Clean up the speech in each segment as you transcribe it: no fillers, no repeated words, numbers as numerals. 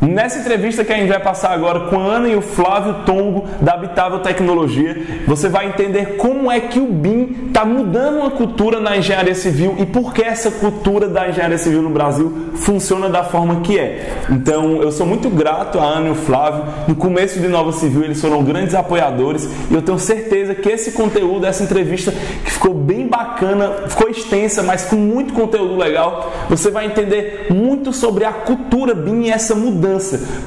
Nessa entrevista que a gente vai passar agora com a Ana e o Flávio Tongo, da Habitável Tecnologia, você vai entender como é que o BIM está mudando uma cultura na engenharia civil e por que essa cultura da engenharia civil no Brasil funciona da forma que é. Então, eu sou muito grato a Ana e o Flávio. No começo de Inova Civil, eles foram grandes apoiadores e eu tenho certeza que esse conteúdo, essa entrevista que ficou bem bacana, ficou extensa, mas com muito conteúdo legal, você vai entender muito sobre a cultura BIM e essa mudança.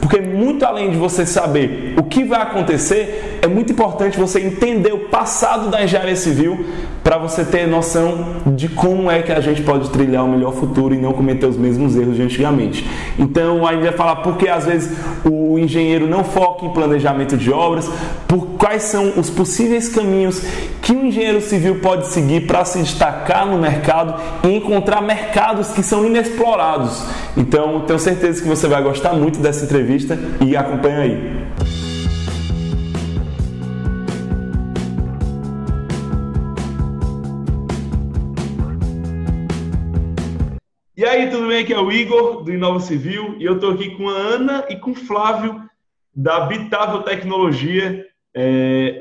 Porque muito além de você saber o que vai acontecer, é muito importante você entender o passado da engenharia civil para você ter noção de como é que a gente pode trilhar o melhor futuro e não cometer os mesmos erros de antigamente. Então, a gente vai falar por que às vezes o engenheiro não foca em planejamento de obras, por quais são os possíveis caminhos que o engenheiro civil pode seguir para se destacar no mercado e encontrar mercados que são inexplorados. Então, tenho certeza que você vai gostar muito dessa entrevista e acompanha aí. E aí, tudo bem? Aqui é o Igor, do Inova Civil, e eu estou aqui com a Ana e com o Flávio, da Habitável Tecnologia.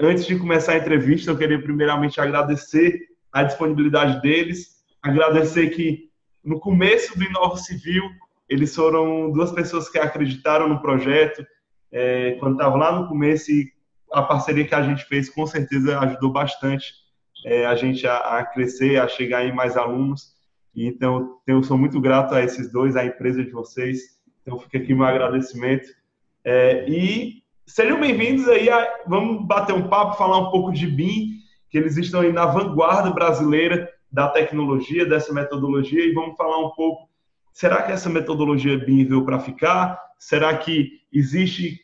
Antes de começar a entrevista, eu queria primeiramente agradecer a disponibilidade deles, agradecer que no começo do Inova Civil, eles foram duas pessoas que acreditaram no projeto, quando estava lá no começo, e a parceria que a gente fez com certeza ajudou bastante a gente a crescer, a chegar em mais alunos. Então, eu sou muito grato a esses dois, à empresa de vocês. Então, fica aqui meu agradecimento. E sejam bem-vindos aí, vamos bater um papo, falar um pouco de BIM, que eles estão aí na vanguarda brasileira da tecnologia, dessa metodologia, e vamos falar um pouco, será que essa metodologia BIM veio para ficar? Será que existe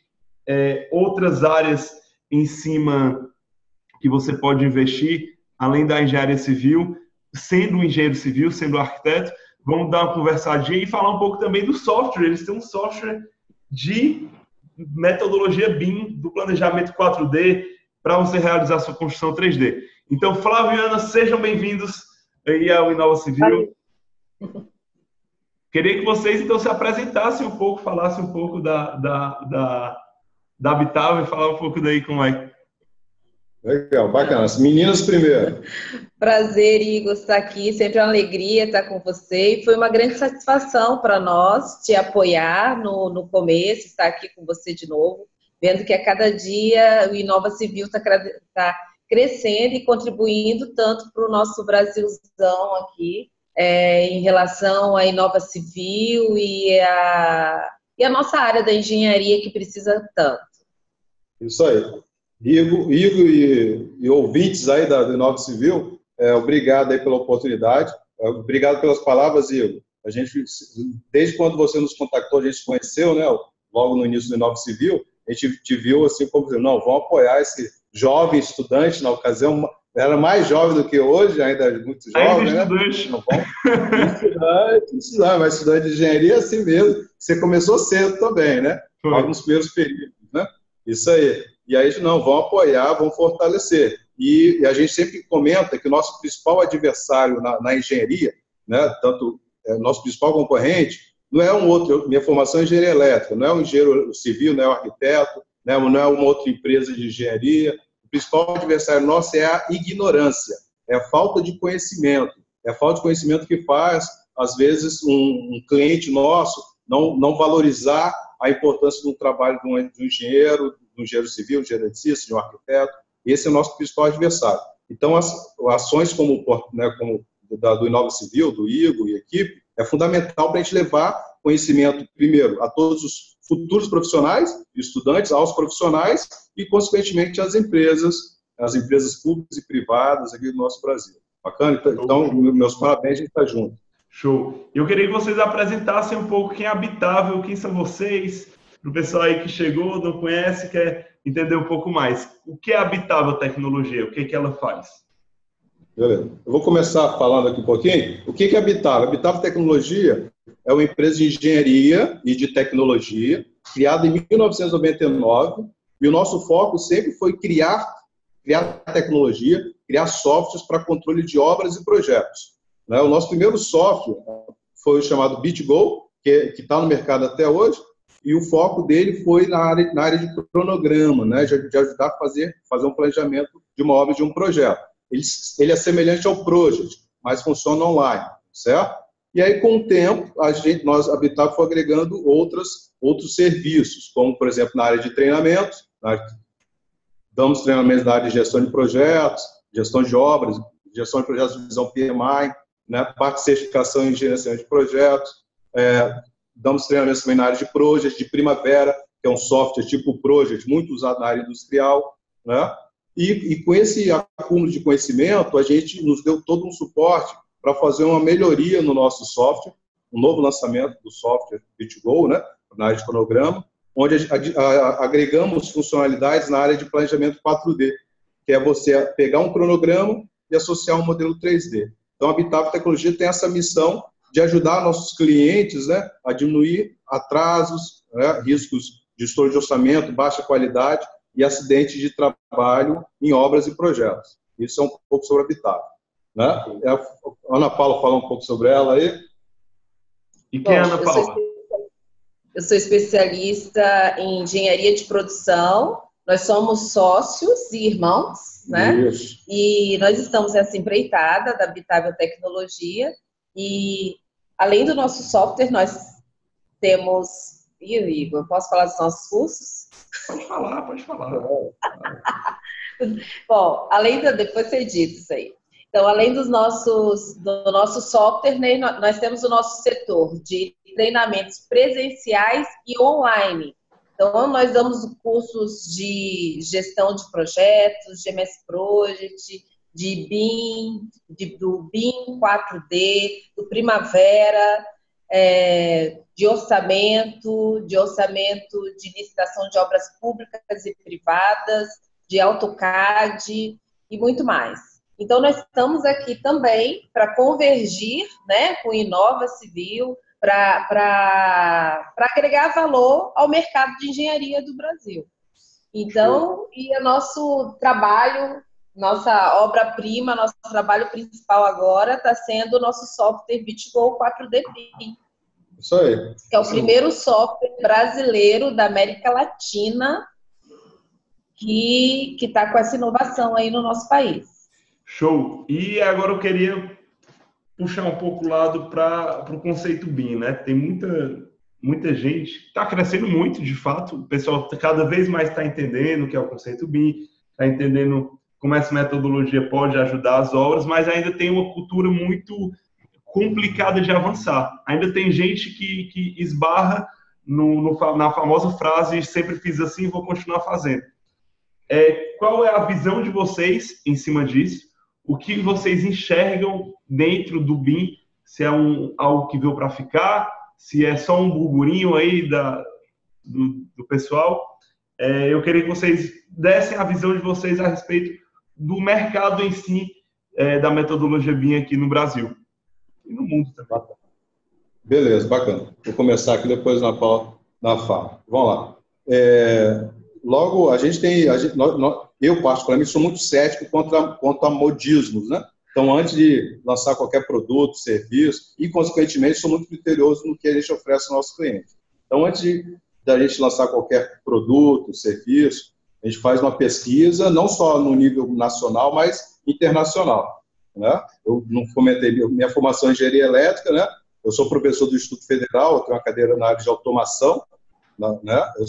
outras áreas em cima que você pode investir, além da engenharia civil, sendo um engenheiro civil, sendo um arquiteto? Vamos dar uma conversadinha e falar um pouco também do software. Eles têm um software de metodologia BIM, do planejamento 4D, para você realizar sua construção 3D. Então, Flávio e Ana, sejam bem-vindos aí ao Inova Civil. Queria que vocês, então, se apresentassem um pouco, falassem um pouco da Habitável e falar um pouco daí como é. Legal, bacana. As meninas primeiro. Prazer, Igor, estar aqui. Sempre uma alegria estar com você. E foi uma grande satisfação para nós te apoiar no começo, estar aqui com você de novo, vendo que a cada dia o Inova Civil está crescendo e contribuindo tanto para o nosso Brasilzão aqui, em relação à Inova Civil e a nossa área da engenharia que precisa tanto. Isso aí. Igor e ouvintes aí da Inova Civil, obrigado aí pela oportunidade, obrigado pelas palavras, Igor. A gente, desde quando você nos contactou, a gente se conheceu, né, logo no início do Inova Civil, a gente te viu assim como dizendo, não, vamos apoiar esse jovem estudante, na ocasião, era mais jovem do que hoje, ainda muito jovem, né? Estudante, mas estudante de engenharia assim mesmo, você começou cedo também, né? Logo nos primeiros períodos, né? Isso aí. E aí, não, vamos apoiar, vamos fortalecer. E a gente sempre comenta que o nosso principal adversário na engenharia, né, tanto nosso principal concorrente, não é um outro, minha formação é engenharia elétrica, não é um engenheiro civil, não é um arquiteto, né, não é uma outra empresa de engenharia. O principal adversário nosso é a ignorância, é a falta de conhecimento. É a falta de conhecimento que faz, às vezes, um cliente nosso não valorizar a importância do trabalho de um engenheiro, de um engenheiro civil, de um engenheiro eletricista, de um arquiteto. Esse é o nosso principal adversário. Então, as ações como do Inova Civil, do Igor e equipe, é fundamental para a gente levar conhecimento, primeiro, a todos os futuros profissionais, estudantes, aos profissionais e, consequentemente, às empresas públicas e privadas aqui do nosso Brasil. Bacana? Então, meus parabéns, a gente está junto. Show. Eu queria que vocês apresentassem um pouco quem é Habitável, quem são vocês, para o pessoal aí que chegou, não conhece, quer entender um pouco mais. O que é Habitável Tecnologia? O que ela faz? Beleza. Eu vou começar falando aqui um pouquinho. O que é Habitável? Habitável Tecnologia é uma empresa de engenharia e de tecnologia, criada em 1999, e o nosso foco sempre foi criar tecnologia, criar softwares para controle de obras e projetos. O nosso primeiro software foi o chamado BitGo, que está no mercado até hoje, e o foco dele foi na área de cronograma, né, de ajudar a fazer um planejamento de uma obra, de um projeto. Ele é semelhante ao Project, mas funciona online, certo? E aí, com o tempo, a Bitavo foi agregando outros serviços, como, por exemplo, na área de treinamentos, damos treinamentos na área de gestão de projetos, gestão de obras, gestão de projetos de visão PMI, né, parte de certificação em gerenciamento de projetos, damos treinamentos também na área de Project, de Primavera, que é um software tipo Project, muito usado na área industrial, né? E com esse acúmulo de conhecimento, a gente nos deu todo um suporte para fazer uma melhoria no nosso software, um novo lançamento do software BitGo, né, na área de cronograma, onde agregamos funcionalidades na área de planejamento 4D, que é você pegar um cronograma e associar um modelo 3D. Então, a Bitavo Tecnologia tem essa missão de ajudar nossos clientes, né, a diminuir atrasos, né, riscos de estouro de orçamento, baixa qualidade e acidentes de trabalho em obras e projetos. Isso é um pouco sobre a Bitavo, né? A Ana Paula fala um pouco sobre ela aí. E quem é a Ana Paula? Eu sou especialista em engenharia de produção. Nós somos sócios e irmãos, né? Isso. E nós estamos nessa empreitada da Bitavo Tecnologia. E, além do nosso software, nós temos... Igor, posso falar dos nossos cursos? Pode falar, pode falar. Bom, depois você edita isso aí. Então, além do nosso software, né, nós temos o nosso setor de treinamentos presenciais e online. Então, nós damos cursos de gestão de projetos, de MS Project, de BIM, do BIM 4D, do Primavera, de orçamento de licitação de obras públicas e privadas, de AutoCAD e muito mais. Então, nós estamos aqui também para convergir, né, com o Inova Civil, para agregar valor ao mercado de engenharia do Brasil. Então, e o nosso trabalho, nossa obra-prima, nosso trabalho principal agora está sendo o nosso software BitGo 4D BIM. Isso aí. Que é o primeiro software brasileiro da América Latina que está com essa inovação aí no nosso país. Show! E agora eu queria puxar um pouco o lado para o conceito BIM, né? Tem muita gente, está crescendo muito, de fato, o pessoal cada vez mais está entendendo o que é o conceito BIM, está entendendo como essa metodologia pode ajudar as obras, mas ainda tem uma cultura muito complicada de avançar. Ainda tem gente que esbarra na famosa frase, sempre fiz assim e vou continuar fazendo. Qual é a visão de vocês em cima disso? O que vocês enxergam dentro do BIM? Se é algo que veio para ficar? Se é só um burburinho aí do pessoal? Eu queria que vocês dessem a visão de vocês a respeito do mercado em si, da metodologia BIM aqui no Brasil. E no mundo também. Beleza, bacana. Vou começar aqui depois na fala. Vamos lá. Logo, eu particularmente sou muito cético quanto a modismos, né? Então, antes de lançar qualquer produto, serviço, e consequentemente sou muito criterioso no que a gente oferece aos nossos clientes. Então, antes da gente lançar qualquer produto, serviço, a gente faz uma pesquisa, não só no nível nacional, mas internacional. Né? Eu não comentei minha formação em engenharia elétrica, né? Eu sou professor do Instituto Federal, eu tenho uma cadeira na área de automação, né? Eu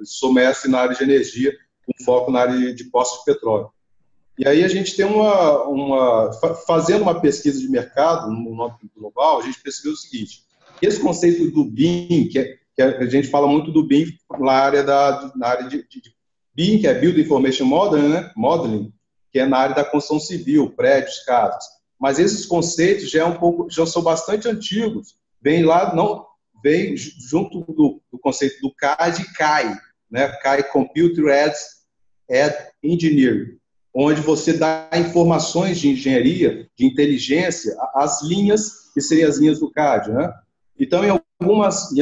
sou mestre na área de energia, com foco na área de postos de petróleo. E aí a gente tem fazendo uma pesquisa de mercado no âmbito global, a gente percebeu o seguinte: esse conceito do BIM, que a gente fala muito do BIM na área de BIM, que é Building Information Modeling, né? Modeling, que é na área da construção civil, prédios, casas. Mas esses conceitos já são bastante antigos. Vem junto do conceito do CAD e CAI, né? CAI, Computer Aided Engineering, onde você dá informações de engenharia, de inteligência, às linhas que seriam as linhas do CAD, né? Então, em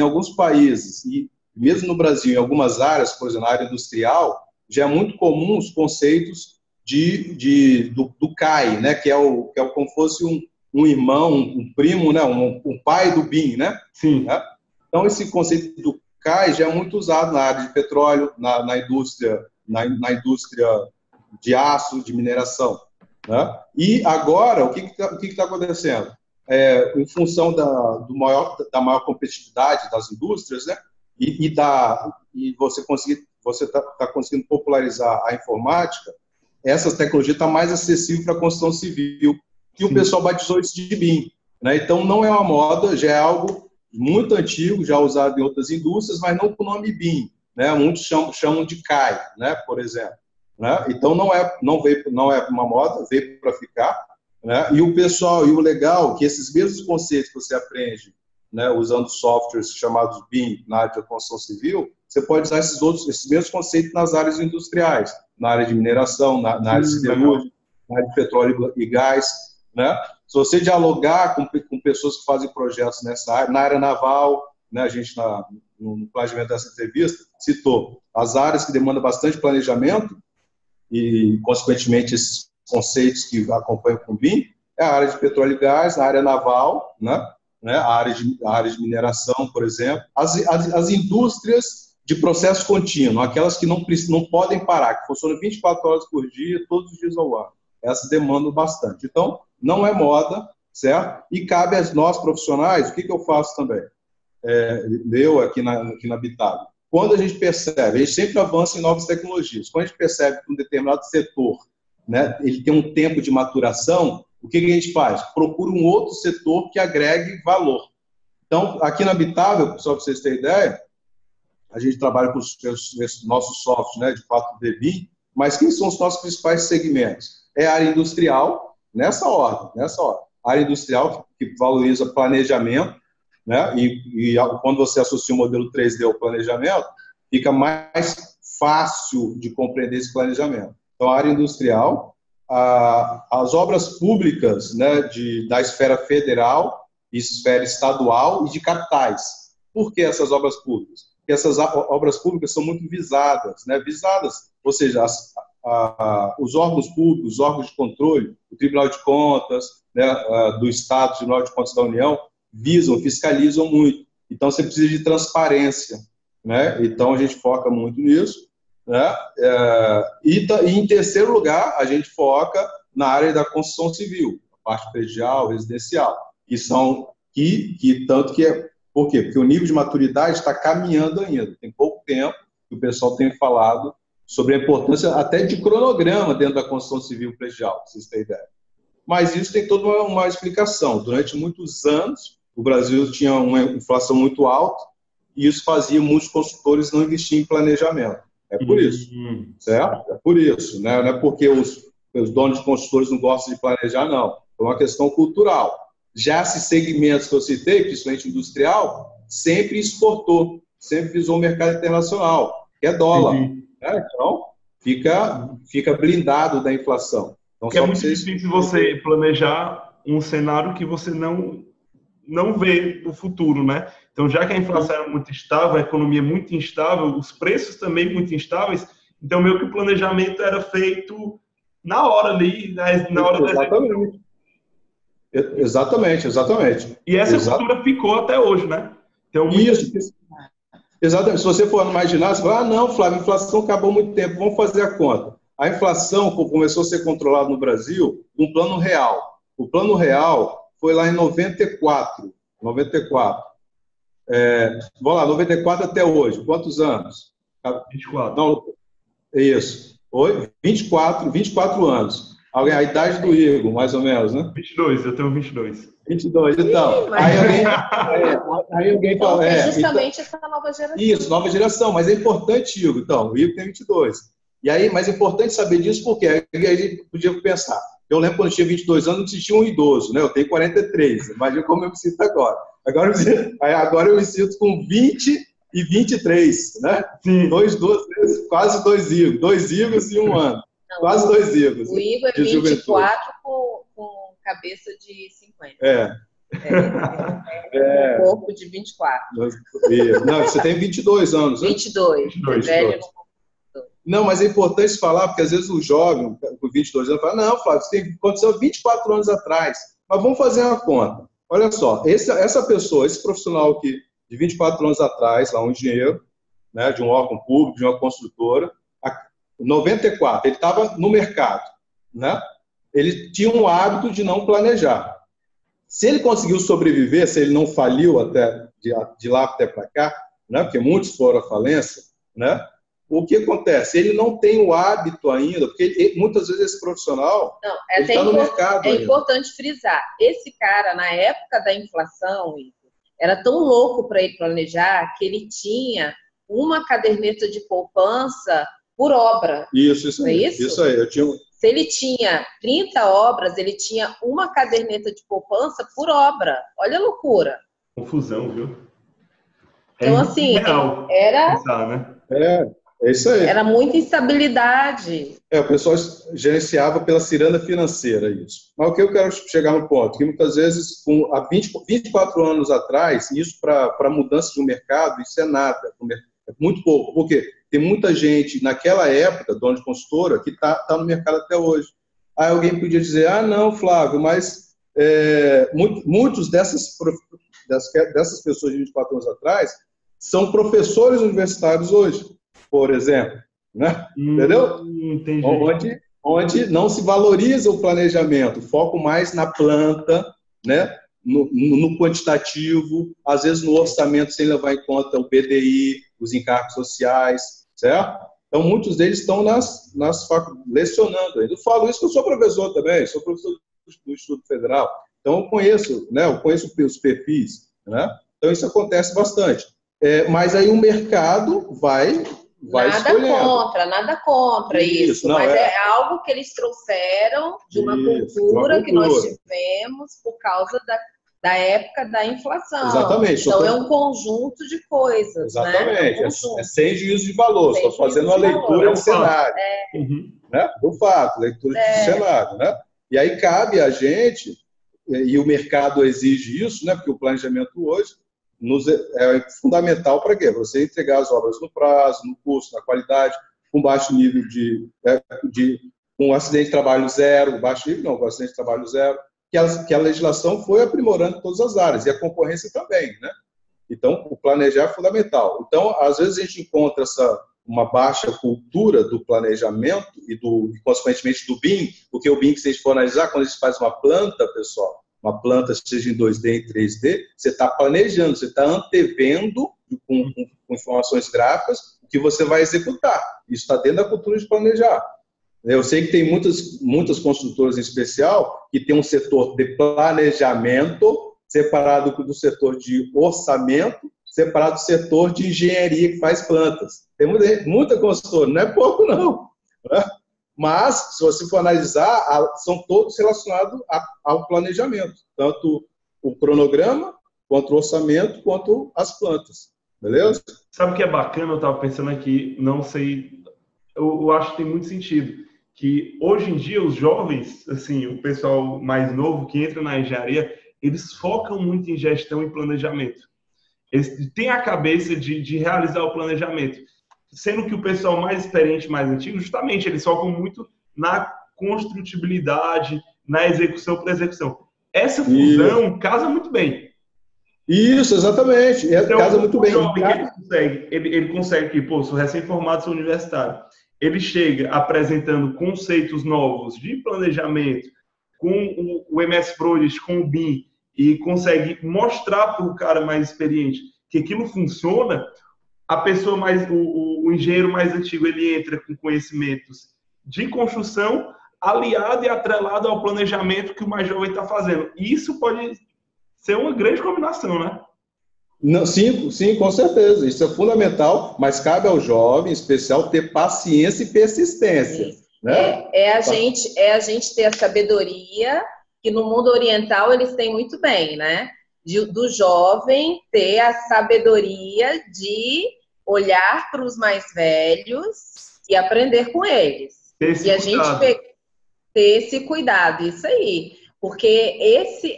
alguns países, e mesmo no Brasil, em algumas áreas, por exemplo, na área industrial, já é muito comum os conceitos do CAI, né? que é como fosse um irmão, um primo, né? um pai do BIM, né? Sim. Né? Então, esse conceito CAI já é muito usado na área de petróleo, na indústria de aço, de mineração. Né? E agora, o que está acontecendo? Em função da maior competitividade das indústrias, né? E você está conseguindo popularizar a informática, essa tecnologia está mais acessível para a construção civil. E o pessoal batizou isso de BIM. Né? Então, não é uma moda, já é algo muito antigo, já usado em outras indústrias, mas não com o nome BIM. Né? Muitos chamam de CAI, né? Por exemplo. Né? Então, não é uma moda, veio para ficar. Né? E o pessoal, e o legal, que esses mesmos conceitos que você aprende, né, usando softwares chamados BIM na área de construção civil, você pode usar esses mesmos conceitos nas áreas industriais, na área de mineração, na área de siderúrgica, na área de petróleo e gás. Né? Se você dialogar com pessoas que fazem projetos nessa área, na área naval, né, a gente, no planejamento dessa entrevista, citou as áreas que demandam bastante planejamento e, consequentemente, esses conceitos que acompanham com o BIM, é a área de petróleo e gás, a área naval, né? A área de mineração, por exemplo, as indústrias de processo contínuo, aquelas que não podem parar, que funcionam 24 horas por dia, todos os dias ao ano. Essas demandam bastante. Então, não é moda, certo? E cabe a nós, profissionais, o que eu faço também? Eu aqui na Bitágua. Quando a gente percebe, a gente sempre avança em novas tecnologias, quando a gente percebe que um determinado setor, né, ele tem um tempo de maturação, o que a gente faz? Procura um outro setor que agregue valor. Então, aqui na Bitágua, só para vocês terem ideia, a gente trabalha com os nossos softwares, né, de 4D BIM, mas quem são os nossos principais segmentos? É a área industrial, nessa ordem. A área industrial que valoriza planejamento, né, e quando você associa o modelo 3D ao planejamento, fica mais fácil de compreender esse planejamento. Então, a área industrial, as obras públicas, né, da esfera federal, esfera estadual e de capitais. Por que essas obras públicas? Porque essas obras públicas são muito visadas, né? Ou seja, os órgãos públicos, os órgãos de controle, o Tribunal de Contas, né, do Estado, o Tribunal de Contas da União, fiscalizam muito. Então, você precisa de transparência, né? Então, a gente foca muito nisso. Né? E em terceiro lugar, a gente foca na área da construção civil, a parte predial, residencial, por quê? Porque o nível de maturidade está caminhando ainda. Tem pouco tempo que o pessoal tem falado sobre a importância até de cronograma dentro da construção civil predial, para vocês terem ideia. Mas isso tem toda uma explicação. Durante muitos anos, o Brasil tinha uma inflação muito alta e isso fazia muitos construtores não investir em planejamento. É por isso, certo? É por isso, né? Não é porque os donos de construtores não gostam de planejar, não. É uma questão cultural. Já esses segmentos que eu citei, principalmente industrial, sempre exportou, sempre visou o mercado internacional, que é dólar. Né? Então, fica blindado da inflação. Então, é muito difícil você planejar um cenário que você não vê o futuro, né? Então, já que a inflação é muito instável, a economia é muito instável, os preços também muito instáveis, então meio que o planejamento era feito na hora ali, na hora da execução. Exatamente. E essa cultura ficou até hoje, né? Então, isso. Exatamente. Se você for imaginar, você fala, não, Flávio, a inflação acabou há muito tempo, vamos fazer a conta. A inflação começou a ser controlada no Brasil com plano real. O plano real foi lá em 94. Vamos lá, 94 até hoje. Quantos anos? 24. Não, isso. 24 anos. A idade do Igor, mais ou menos, né? 22, eu tenho 22. 22, então. Sim, mas... aí alguém fala... É justamente essa nova geração. Isso, nova geração. Mas é importante, Igor. Então, o Igor tem 22. E aí, mas é importante saber disso porque aí a gente podia pensar. Eu lembro quando eu tinha 22 anos, não existia um idoso, né? Eu tenho 43. Imagina como eu me sinto agora. Agora eu me sinto com 20 e 23, né? Sim. Duas vezes, quase 2 Igor. 2 Igors e 1 ano. Não, quase 2 Igors. O Igor é 24 com cabeça de 50. Um corpo de 24. Não, você tem 22 anos, né? 22. Velho. Não, mas é importante falar, porque às vezes o jovem, com 22 anos, fala, não, Flávio, isso aconteceu 24 anos atrás. Mas vamos fazer uma conta. Olha só, essa pessoa, esse profissional que de 24 anos atrás, lá um engenheiro, né, de um órgão público, de uma construtora, em 94, ele estava no mercado, né? Ele tinha um hábito de não planejar. Se ele conseguiu sobreviver, se ele não faliu até de lá até para cá, né? Porque muitos foram à falência, né? O que acontece? Ele não tem o hábito ainda, porque muitas vezes esse profissional está no mercado. É importante frisar, esse cara, na época da inflação, era tão louco para ele planejar que ele tinha uma caderneta de poupança por obra. Isso aí. Isso aí. Se ele tinha 30 obras, ele tinha uma caderneta de poupança por obra. Olha a loucura. Confusão, viu? Então, assim, era... Pensar, né? É isso aí. Era muita instabilidade. O pessoal gerenciava pela ciranda financeira isso. Mas o que eu quero chegar no ponto? Que muitas vezes, há 24 anos atrás, isso para mudança de um mercado, isso é nada. É muito pouco. Por quê? Tem muita gente, naquela época, dono de consultora, que tá no mercado até hoje. Aí alguém podia dizer, não, Flávio, mas muitos dessas pessoas de 24 anos atrás são professores universitários hoje, por exemplo. Né? Entendeu? Entendi. Onde não se valoriza o planejamento, foco mais na planta, né? No quantitativo, às vezes no orçamento sem levar em conta o PDI, os encargos sociais, certo? Então, muitos deles estão lecionando ainda. Eu falo isso porque eu sou professor também, sou professor do Instituto Federal, então eu conheço os perfis, né? Então, isso acontece bastante. Mas aí o mercado vai escolhendo. Nada contra isso. Mas é algo que eles trouxeram de uma cultura que nós tivemos por causa da época da inflação. Exatamente. Então, é um conjunto de coisas. Exatamente. Né? É sem juízo de valor. Estou fazendo uma leitura de cenário. Né? Do fato, leitura de cenário. Né? E aí cabe a gente, e o mercado exige isso, né? Porque o planejamento hoje é fundamental para quê? Você entregar as obras no prazo, no custo, na qualidade, com baixo nível com acidente de trabalho zero, baixo nível não, com acidente de trabalho zero, que a legislação foi aprimorando todas as áreas, e a concorrência também, né? Então, o planejar é fundamental. Então, às vezes a gente encontra uma baixa cultura do planejamento e consequentemente, do BIM, porque o BIM, que se a gente for analisar, quando a gente faz uma planta, pessoal, uma planta, seja em 2D, em 3D, você está planejando, você está antevendo com informações gráficas o que você vai executar. Isso está dentro da cultura de planejar. Eu sei que tem muitas construtoras em especial que tem um setor de planejamento separado do setor de orçamento, separado do setor de engenharia que faz plantas. Tem muita consultora, não é pouco não. Né? Mas, se você for analisar, são todos relacionados ao planejamento. Tanto o cronograma, quanto o orçamento, quanto as plantas. Beleza? Sabe o que é bacana? Eu estava pensando aqui, não sei, eu acho que tem muito sentido. Que hoje em dia os jovens, assim, o pessoal mais novo que entra na engenharia, eles focam muito em gestão e planejamento. Eles têm a cabeça de realizar o planejamento. Sendo que o pessoal mais experiente, mais antigo, justamente, eles focam muito na construtibilidade, na execução por execução. Essa fusão casa muito bem. Isso, exatamente. Então, casa muito bem. Ele consegue que, sou recém-formado, sou universitário. Ele chega apresentando conceitos novos de planejamento com o MS Project, com o BIM, e consegue mostrar para o cara mais experiente que aquilo funciona. A pessoa o engenheiro mais antigo, ele entra com conhecimentos de construção aliado e atrelado ao planejamento que o mais jovem está fazendo. E isso pode ser uma grande combinação, né? Não, sim, com certeza. Isso é fundamental, mas cabe ao jovem, em especial, ter paciência e persistência. Né? É a gente ter a sabedoria, que no mundo oriental eles têm muito bem, né? Do jovem ter a sabedoria de olhar para os mais velhos e aprender com eles. E a gente ter esse cuidado, isso aí. Porque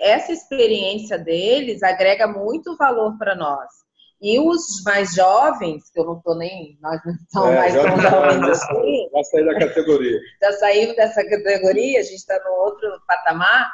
essa experiência deles agrega muito valor para nós. E os mais jovens, que eu não estou nem... Nós não estamos mais tão jovens assim. Já saí da categoria. Já saímos dessa categoria, a gente está no outro patamar.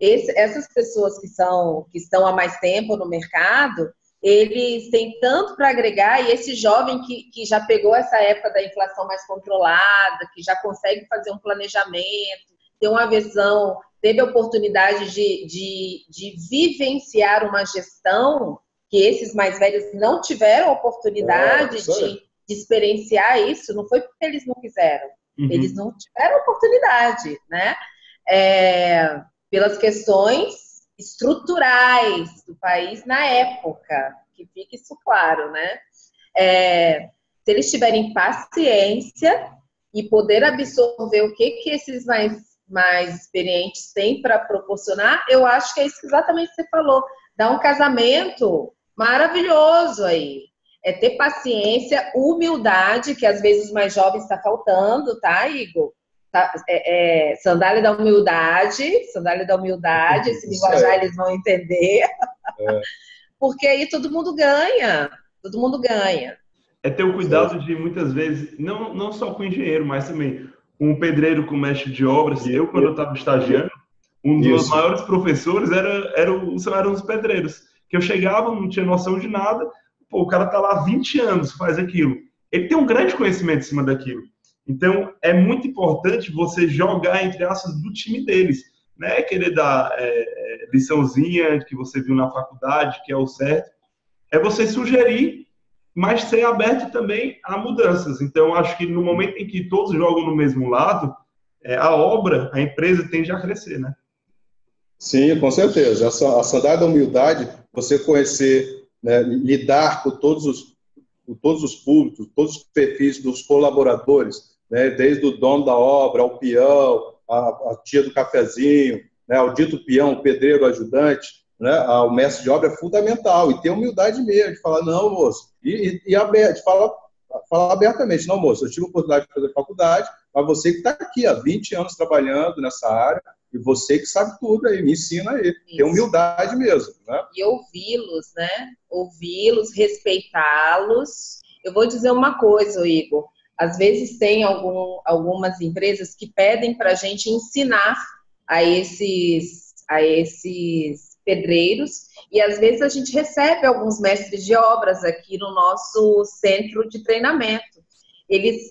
essas pessoas que estão há mais tempo no mercado, eles têm tanto para agregar, e esse jovem que já pegou essa época da inflação mais controlada, que já consegue fazer um planejamento, ter uma visão, teve a oportunidade de vivenciar uma gestão que esses mais velhos não tiveram oportunidade de experienciar isso, não foi porque eles não quiseram, eles não tiveram oportunidade, né? Pelas questões estruturais do país na época, que fique isso claro, né? Se eles tiverem paciência e poder absorver o que esses mais experientes têm para proporcionar, eu acho que é isso exatamente que você falou, dá um casamento maravilhoso aí. É ter paciência, humildade, que às vezes os mais jovens está faltando, tá, Igor? Sandália da humildade, esse linguajar eles vão entender. Porque aí todo mundo ganha. É ter o cuidado de, muitas vezes, não só com o engenheiro, mas também com o pedreiro, com o mestre de obras. Eu, quando eu estava estagiando, um dos maiores professores eram os pedreiros. Que eu chegava, não tinha noção de nada, pô, o cara tá lá há 20 anos, faz aquilo. Ele tem um grande conhecimento em cima daquilo. Então, é muito importante você jogar, entre aspas, do time deles. Não é querer dar liçãozinha que você viu na faculdade, que é o certo. É você sugerir, mas ser aberto também a mudanças. Então, acho que no momento em que todos jogam no mesmo lado, a empresa tende a crescer, né? Sim, com certeza. A sandália da humildade, você conhecer, né, lidar com todos os públicos, todos os perfis dos colaboradores, né, desde o dono da obra, ao peão, a tia do cafezinho, né, ao dito peão, o pedreiro, o ajudante, né, ao mestre de obra é fundamental. E ter humildade mesmo, de falar, não, moço, e aberto, de falar abertamente, não, moço, eu tive a oportunidade de fazer faculdade, mas você que está aqui há 20 anos trabalhando nessa área, e você que sabe tudo aí, me ensina aí. Tem humildade mesmo, né? E ouvi-los, né? Ouvi-los, respeitá-los. Eu vou dizer uma coisa, Igor. Às vezes tem algumas empresas que pedem para a gente ensinar a esses pedreiros, e às vezes a gente recebe alguns mestres de obras aqui no nosso centro de treinamento.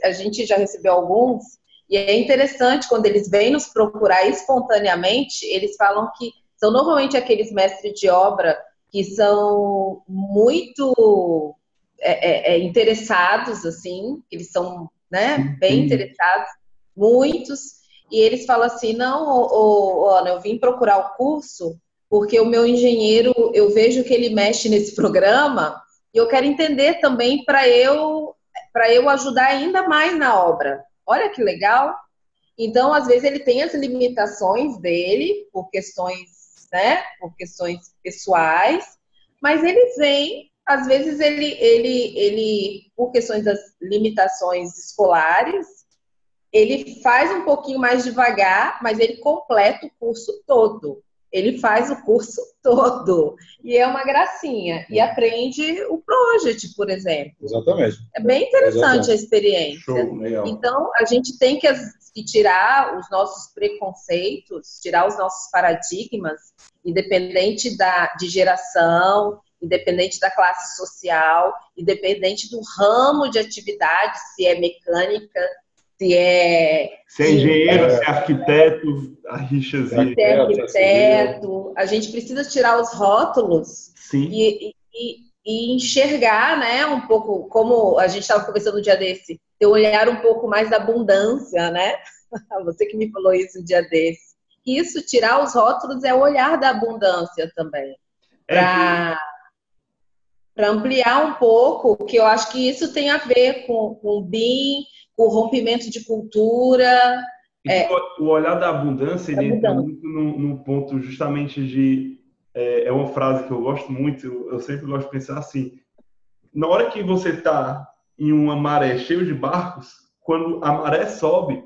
A gente já recebeu alguns, e é interessante, quando eles vêm nos procurar espontaneamente, eles falam que são normalmente aqueles mestres de obra que são muito interessados, assim, eles são, né, bem interessados, muitos, e eles falam assim, não, Ana, eu vim procurar o curso porque o meu engenheiro, eu vejo que ele mexe nesse programa e eu quero entender também para eu ajudar ainda mais na obra. Olha que legal. Então, às vezes, ele tem as limitações dele, por questões, né, por questões pessoais, mas ele vem, às vezes, ele por questões das limitações escolares, ele faz um pouquinho mais devagar, mas ele completa o curso todo. Ele faz o curso todo. E é uma gracinha. E aprende o Project, por exemplo. Exatamente. É bem interessante a experiência. Show, legal. Então, a gente tem que tirar os nossos preconceitos, tirar os nossos paradigmas, independente de geração, independente da classe social, independente do ramo de atividade, se é mecânica, se é engenheiro, se é arquiteto, a rixazinha. Se é arquiteto, a gente precisa tirar os rótulos. Sim. E enxergar, né, um pouco, como a gente estava conversando no dia desse, ter um olhar um pouco mais da abundância, né? Você que me falou isso no dia desse. Isso, tirar os rótulos, é o olhar da abundância também. Para ampliar um pouco, que eu acho que isso tem a ver com o BIM, com o rompimento de cultura. O olhar da abundância, ele entra muito no ponto justamente de... É uma frase que eu gosto muito, eu sempre gosto de pensar assim, na hora que você está em uma maré cheia de barcos, quando a maré sobe,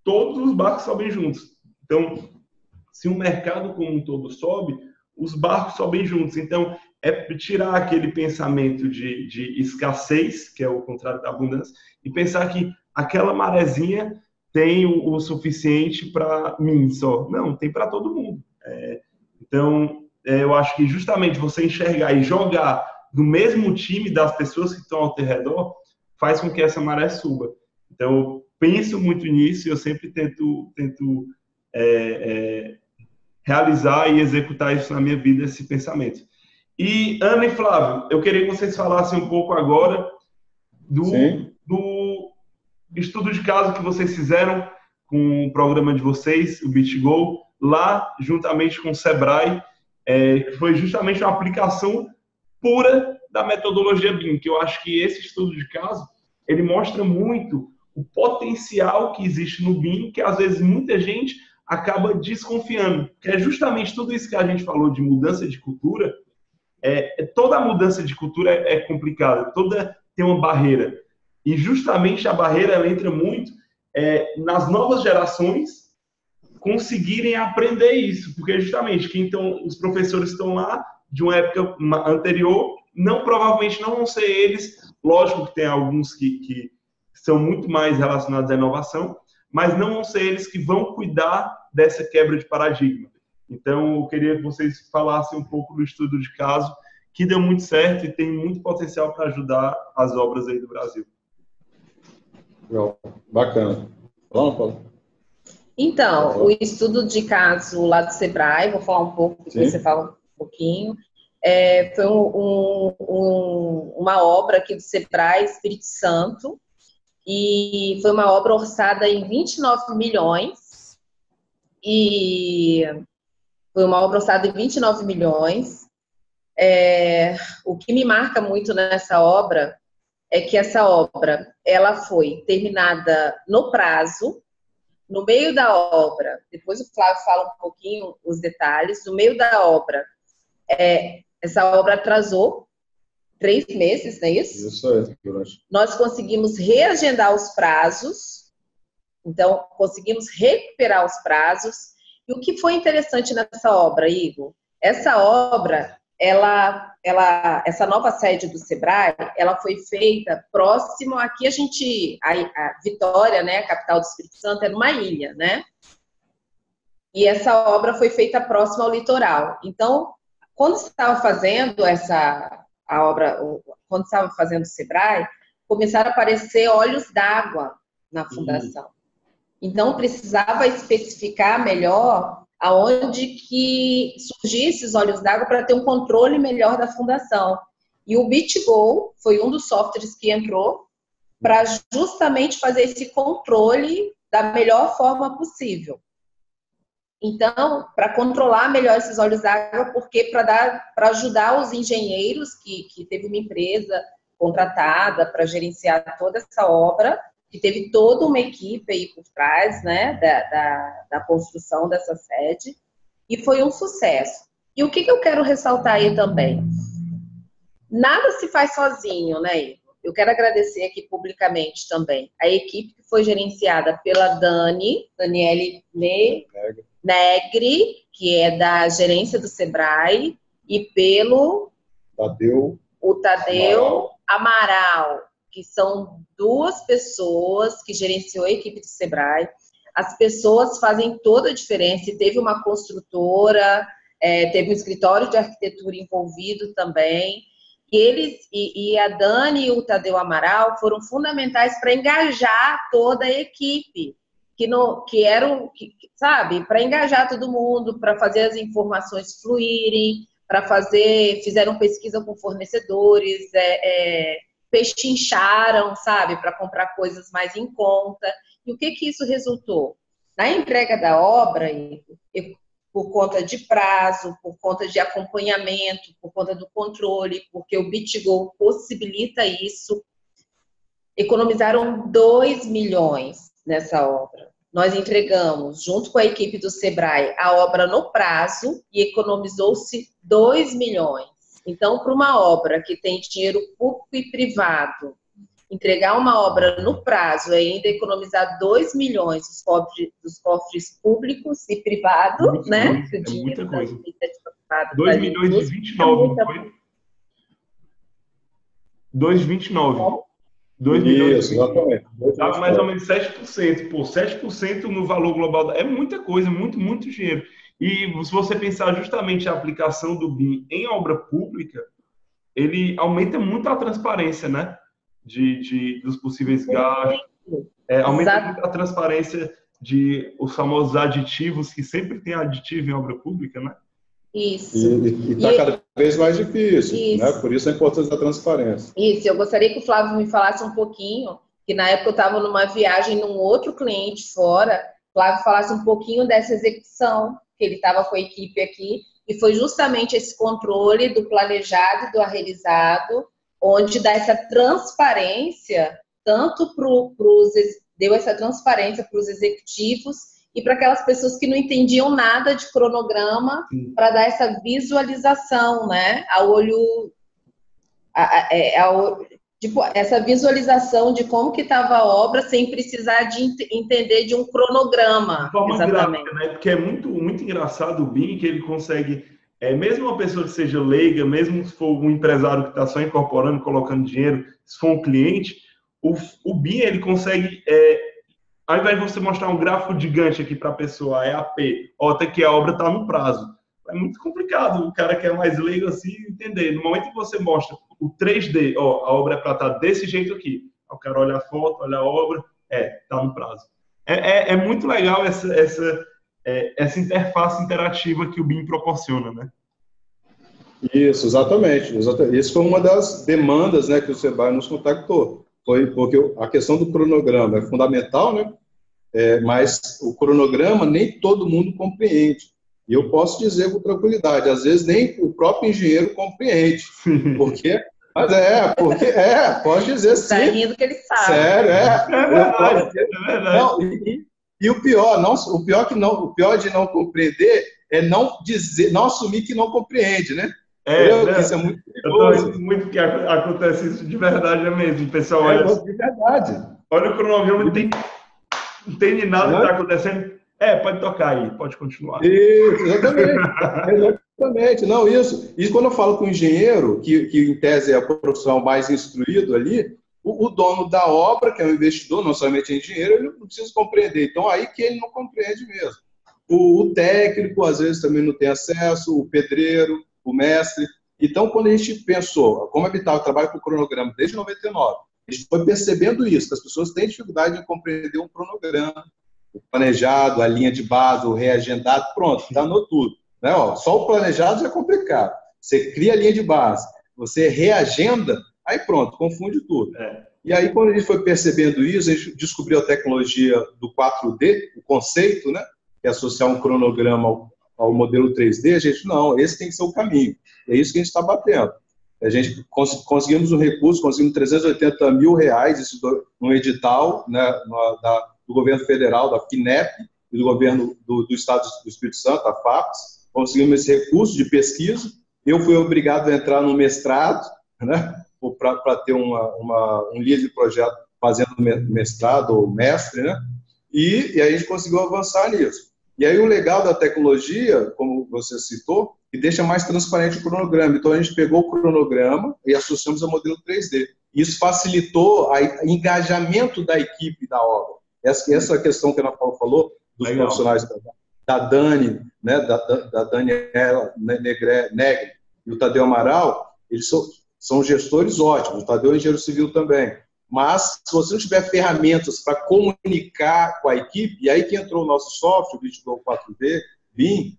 todos os barcos sobem juntos. Então, se o mercado como um todo sobe, os barcos sobem juntos. Então, é tirar aquele pensamento de escassez, que é o contrário da abundância, e pensar que aquela marezinha tem o suficiente para mim só. Não, tem para todo mundo. Então, eu acho que justamente você enxergar e jogar no mesmo time das pessoas que estão ao teu redor faz com que essa maré suba. Então, eu penso muito nisso e eu sempre tento realizar e executar isso na minha vida, esse pensamento. E, Ana e Flávio, eu queria que vocês falassem um pouco agora do estudo de caso que vocês fizeram com o programa de vocês, o BitGo, lá juntamente com o Sebrae, que foi justamente uma aplicação pura da metodologia BIM, que eu acho que esse estudo de caso, ele mostra muito o potencial que existe no BIM, que às vezes muita gente acaba desconfiando, que é justamente tudo isso que a gente falou de mudança de cultura. Toda mudança de cultura é complicada, toda tem uma barreira. E justamente a barreira ela entra muito nas novas gerações conseguirem aprender isso, porque justamente os professores estão lá de uma época anterior, provavelmente não vão ser eles, lógico que tem alguns que são muito mais relacionados à inovação, mas não vão ser eles que vão cuidar dessa quebra de paradigma. Então, eu queria que vocês falassem um pouco do estudo de caso, que deu muito certo e tem muito potencial para ajudar as obras aí do Brasil. Bacana. Vamos, Paulo. Então, o estudo de caso lá do Sebrae, vou falar um pouco, depois você fala um pouquinho, foi uma obra aqui do Sebrae, Espírito Santo, e foi uma obra orçada em 29 milhões, O que me marca muito nessa obra é que essa obra, ela foi terminada no prazo. No meio da obra, depois o Flávio fala um pouquinho os detalhes, no meio da obra, essa obra atrasou 3 meses, não é isso? Isso aí, nós conseguimos reagendar os prazos, então conseguimos recuperar os prazos. E o que foi interessante nessa obra, Igor? Essa obra, essa nova sede do Sebrae, ela foi feita próximo, aqui a Vitória, né, a capital do Espírito Santo, é numa ilha, né? E essa obra foi feita próximo ao litoral. Então, quando estava fazendo quando estava fazendo o Sebrae, começaram a aparecer olhos d'água na fundação. Então, precisava especificar melhor aonde que surgissem esses olhos d'água para ter um controle melhor da fundação. E o BitGo foi um dos softwares que entrou para justamente fazer esse controle da melhor forma possível. Então, para controlar melhor esses olhos d'água, porque para ajudar os engenheiros, que teve uma empresa contratada para gerenciar toda essa obra, que teve toda uma equipe aí por trás, né, da construção dessa sede, e foi um sucesso. E o que eu quero ressaltar aí também? Nada se faz sozinho, né, Igor? Eu quero agradecer aqui publicamente também a equipe que foi gerenciada pela Daniele Negri, que é da gerência do Sebrae, e pelo Tadeu Amaral, que são 2 pessoas que gerenciou a equipe do Sebrae. As pessoas fazem toda a diferença. E teve uma construtora, teve um escritório de arquitetura envolvido também. E a Dani e o Tadeu Amaral foram fundamentais para engajar toda a equipe, sabe, para engajar todo mundo, para fazer as informações fluírem, fizeram pesquisa com fornecedores, pechincharam, sabe, para comprar coisas mais em conta. E o que isso resultou? Na entrega da obra, por conta de prazo, por conta de acompanhamento, por conta do controle, porque o BitGo possibilita isso, economizaram 2 milhões nessa obra. Nós entregamos, junto com a equipe do Sebrae, a obra no prazo e economizou-se 2 milhões. Então, para uma obra que tem dinheiro público e privado, entregar uma obra no prazo e ainda economizar 2 milhões dos cofres públicos e privados, né? É muita coisa. 2 milhões e 29, não foi? 2,29. 2 milhões. Isso, exatamente. Dá mais ou menos 7%. Pô, 7% no valor global. É muita coisa, muito dinheiro. E se você pensar justamente a aplicação do BIM em obra pública, ele aumenta muito a transparência, né? Dos possíveis gastos, aumenta muito a transparência de os famosos aditivos, que sempre tem aditivo em obra pública, né? Isso. E está cada vez mais difícil, né? Por isso a importância da transparência. Isso, eu gostaria que o Flávio me falasse um pouquinho, que na época eu estava numa viagem num outro cliente fora, o Flávio falasse um pouquinho dessa execução, que ele estava com a equipe aqui, e foi justamente esse controle do planejado e do realizado, onde dá essa transparência, tanto deu essa transparência para os executivos e para aquelas pessoas que não entendiam nada de cronograma, para dar essa visualização, né, ao olho, tipo, essa visualização de como que estava a obra sem precisar de entender de um cronograma. De forma gráfica, né? Porque é muito, muito engraçado o BIM, que ele consegue, mesmo uma pessoa que seja leiga, mesmo se for um empresário que está só incorporando, colocando dinheiro, se for um cliente, o BIM, ele consegue, ao invés de você mostrar um gráfico gigante aqui para a pessoa, AP, até que a obra está no prazo. É muito complicado o cara que é mais leigo assim entender. No momento que você mostra o 3D, a obra é para estar desse jeito aqui. O cara olha a foto, olha a obra, está no prazo. É muito legal essa interface interativa que o BIM proporciona, né? Isso, exatamente. Isso foi uma das demandas, né, que o Sebrae nos contactou. Foi porque a questão do cronograma é fundamental, né? Mas o cronograma nem todo mundo compreende. E eu posso dizer com tranquilidade, às vezes nem o próprio engenheiro compreende. Porque, pode dizer sim. Está rindo que ele sabe. Sério, É verdade. Não, e o pior de não compreender é não assumir que não compreende, né? Isso é muito perigoso. Eu tô muito que acontece isso de verdade mesmo. O pessoal olha. De verdade. Olha o cronograma, não entende nada que está acontecendo. Pode tocar aí, pode continuar. Isso, exatamente. Não, isso. E quando eu falo com o engenheiro, que em tese é o profissional mais instruído ali, o dono da obra, que é o investidor, não somente engenheiro, ele não precisa compreender. Então, aí que ele não compreende mesmo. O técnico, às vezes, também não tem acesso, o pedreiro, o mestre. Então, quando a gente pensou, como a Bital trabalha com cronograma desde 99, a gente foi percebendo isso, que as pessoas têm dificuldade de compreender um cronograma, o planejado, a linha de base, o reagendado, pronto, danou tudo. Né? Só o planejado já é complicado. Você cria a linha de base, você reagenda, aí pronto, confunde tudo. E aí, quando a gente foi percebendo isso, a gente descobriu a tecnologia do 4D, o conceito, né? Que é associar um cronograma ao modelo 3D, a gente, não, esse tem que ser o caminho. É isso que a gente está batendo. A gente conseguimos um recurso, conseguimos R$380 mil, isso no edital, né, do governo federal, da FINEP, e do governo do Estado do Espírito Santo, a FAPES. Conseguimos esse recurso de pesquisa. Eu fui obrigado a entrar no mestrado, né, para ter um líder de projeto fazendo mestrado ou mestre, né, e a gente conseguiu avançar nisso. E aí o legal da tecnologia, como você citou, que deixa mais transparente o cronograma. Então a gente pegou o cronograma e associamos ao modelo 3D. Isso facilitou o engajamento da equipe da obra. Essa questão que a Ana Paula falou, dos profissionais da Dani, né, da Daniela Negre e o Tadeu Amaral, eles são gestores ótimos. O Tadeu é engenheiro civil também. Mas, se você não tiver ferramentas para comunicar com a equipe, e aí que entrou o nosso software, o Vitidor 4D, BIM,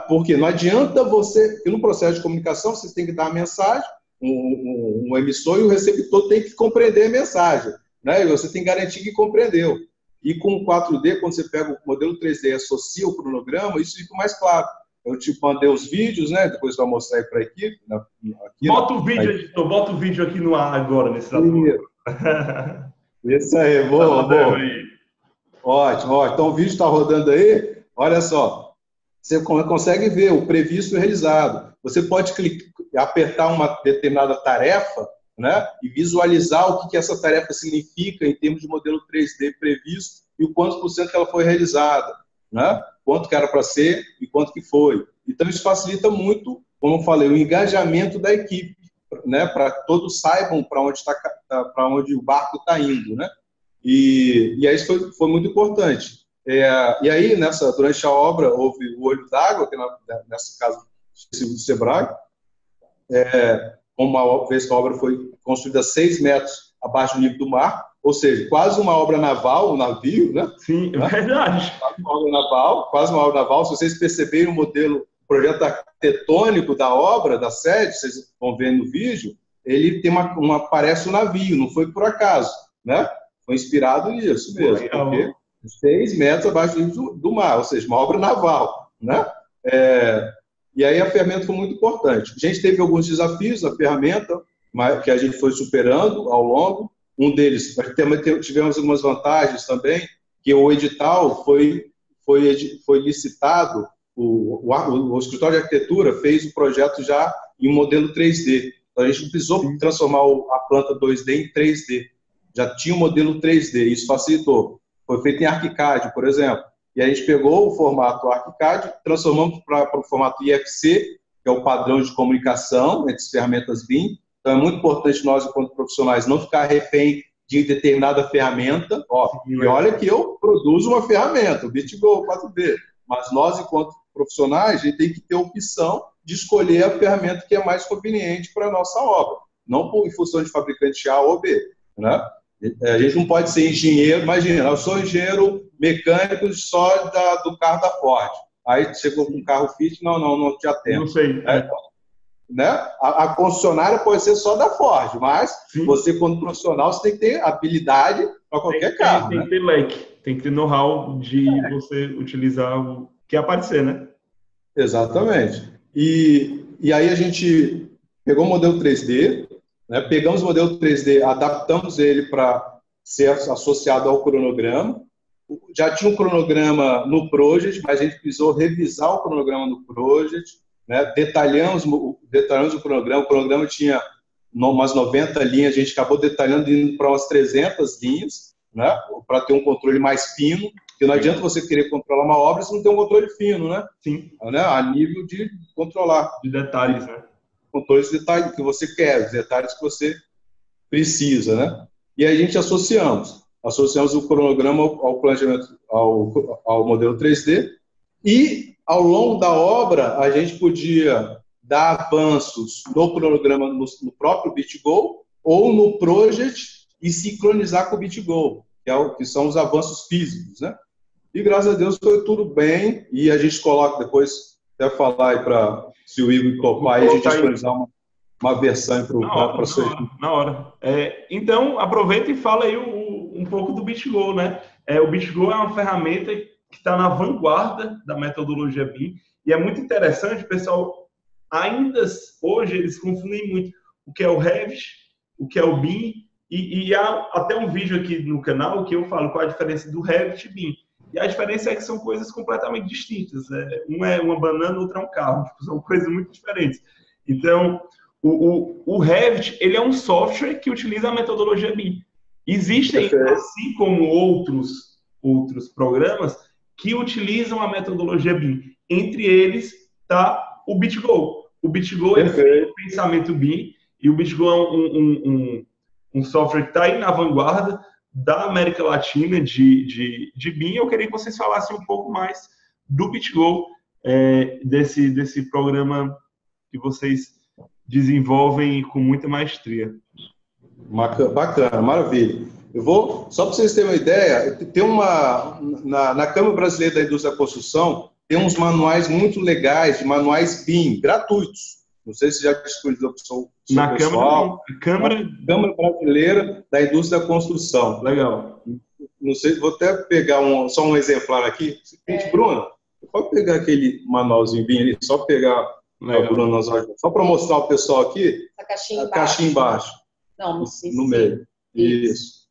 porque não adianta você, porque no processo de comunicação, você tem que dar a mensagem, um emissor e o receptor tem que compreender a mensagem, né? E você tem que garantir que compreendeu. E com o 4D, quando você pega o modelo 3D e associa o cronograma, isso fica mais claro. Eu te mandei os vídeos, né? Depois vai mostrar aí para a equipe. Bota o vídeo, editor, bota o vídeo aqui no ar agora, nesse lado. Isso aí, boa. Ótimo. Então o vídeo está rodando aí. Olha só. Você consegue ver o previsto e o realizado. Você pode apertar uma determinada tarefa, né, e visualizar o que essa tarefa significa em termos de modelo 3D previsto e o quantos por cento que ela foi realizada, né? Quanto que era para ser e quanto que foi. Então isso facilita muito, como eu falei, o engajamento da equipe, né, para todos saibam para onde o barco está indo, né? E aí isso foi muito importante. E aí, durante a obra, houve o olho d'água, que nessa casa do Sebrae, uma vez que a obra foi construída 6 metros abaixo do nível do mar, ou seja, quase uma obra naval, um navio, né? Sim, é verdade. Quase uma obra naval. Se vocês perceberem o projeto arquitetônico da obra, da sede, vocês vão ver no vídeo, ele tem parece um navio, não foi por acaso, né? Foi inspirado nisso mesmo, porque 6 metros abaixo do nível do mar, ou seja, uma obra naval, né? E aí a ferramenta foi muito importante. A gente teve alguns desafios na ferramenta, que a gente foi superando ao longo. Um deles, tivemos algumas vantagens também, que o edital foi licitado, o escritório de arquitetura fez o projeto já em um modelo 3D. Então a gente não precisou transformar a planta 2D em 3D. Já tinha um modelo 3D, isso facilitou. Foi feito em ArchiCAD, por exemplo. E a gente pegou o formato ArchiCAD, transformamos para o formato IFC, que é o padrão de comunicação entre as ferramentas BIM. Então, é muito importante nós, enquanto profissionais, não ficar refém de determinada ferramenta. E olha que eu produzo uma ferramenta, o BitGo 4D. Mas nós, enquanto profissionais, a gente tem que ter a opção de escolher a ferramenta que é mais conveniente para a nossa obra. Não em função de fabricante A ou B, né? A gente não pode ser engenheiro. Imagina, eu sou engenheiro mecânico só do carro da Ford. Aí chegou com um carro Fiat, não te atendo. Não sei. Né? A concessionária pode ser só da Ford, mas você, quando profissional, você tem que ter habilidade para qualquer carro. Tem que ter leque, tem que ter know-how de você utilizar o que aparecer, né? Exatamente. E aí a gente pegou o modelo 3D, né? Pegamos o modelo 3D, adaptamos ele para ser associado ao cronograma. Já tinha um cronograma no Project, mas a gente precisou revisar o cronograma no Project, né? Detalhamos o cronograma tinha umas 90 linhas, a gente acabou detalhando indo para umas 300 linhas, né? Para ter um controle mais fino, porque não adianta você querer controlar uma obra se não tem um controle fino, né? Sim. Né? A nível de controlar. De detalhes, né? Controles de detalhes que você quer, os detalhes que você precisa, né? E aí a gente associamos o cronograma ao planejamento, ao modelo 3D, e ao longo da obra a gente podia dar avanços no cronograma no próprio BitGo ou no Project e sincronizar com o BitGo, que são os avanços físicos, né? E graças a Deus foi tudo bem, e a gente coloca depois, até falar aí para se o Igor topar aí, a gente disponibilizar uma versão para você. Na hora. Então, aproveita e fala aí um pouco do BitGo, né? O BitGo é uma ferramenta que está na vanguarda da metodologia BIM, e é muito interessante, pessoal, ainda hoje eles confundem muito o que é o Revit, o que é o BIM, e há até um vídeo aqui no canal que eu falo qual a diferença do Revit e BIM. E a diferença é que são coisas completamente distintas, né? Um é uma banana, outro é um carro, são coisas muito diferentes. Então, o Revit, ele é um software que utiliza a metodologia BIM. Existem, assim como outros programas, que utilizam a metodologia BIM. Entre eles está o BitGo. O BitGo é o pensamento BIM, e o BitGo é um software que está aí na vanguarda da América Latina de BIM. Eu queria que vocês falassem um pouco mais do BitGo, desse programa que vocês desenvolvem com muita maestria. Bacana, maravilha. Eu vou, só para vocês terem uma ideia, tem na Câmara Brasileira da Indústria da Construção, tem uns manuais muito legais, de manuais BIM, gratuitos. Não sei se já disponibilizou para o seu na pessoal. Câmara Brasileira da Indústria da Construção. Legal. Não sei, vou até pegar só um exemplar aqui. Bruno, pode pegar aquele manualzinho BIM ali, só pegar... Bruno, só para mostrar ao pessoal aqui, essa caixinha embaixo. Não, no meio. Isso.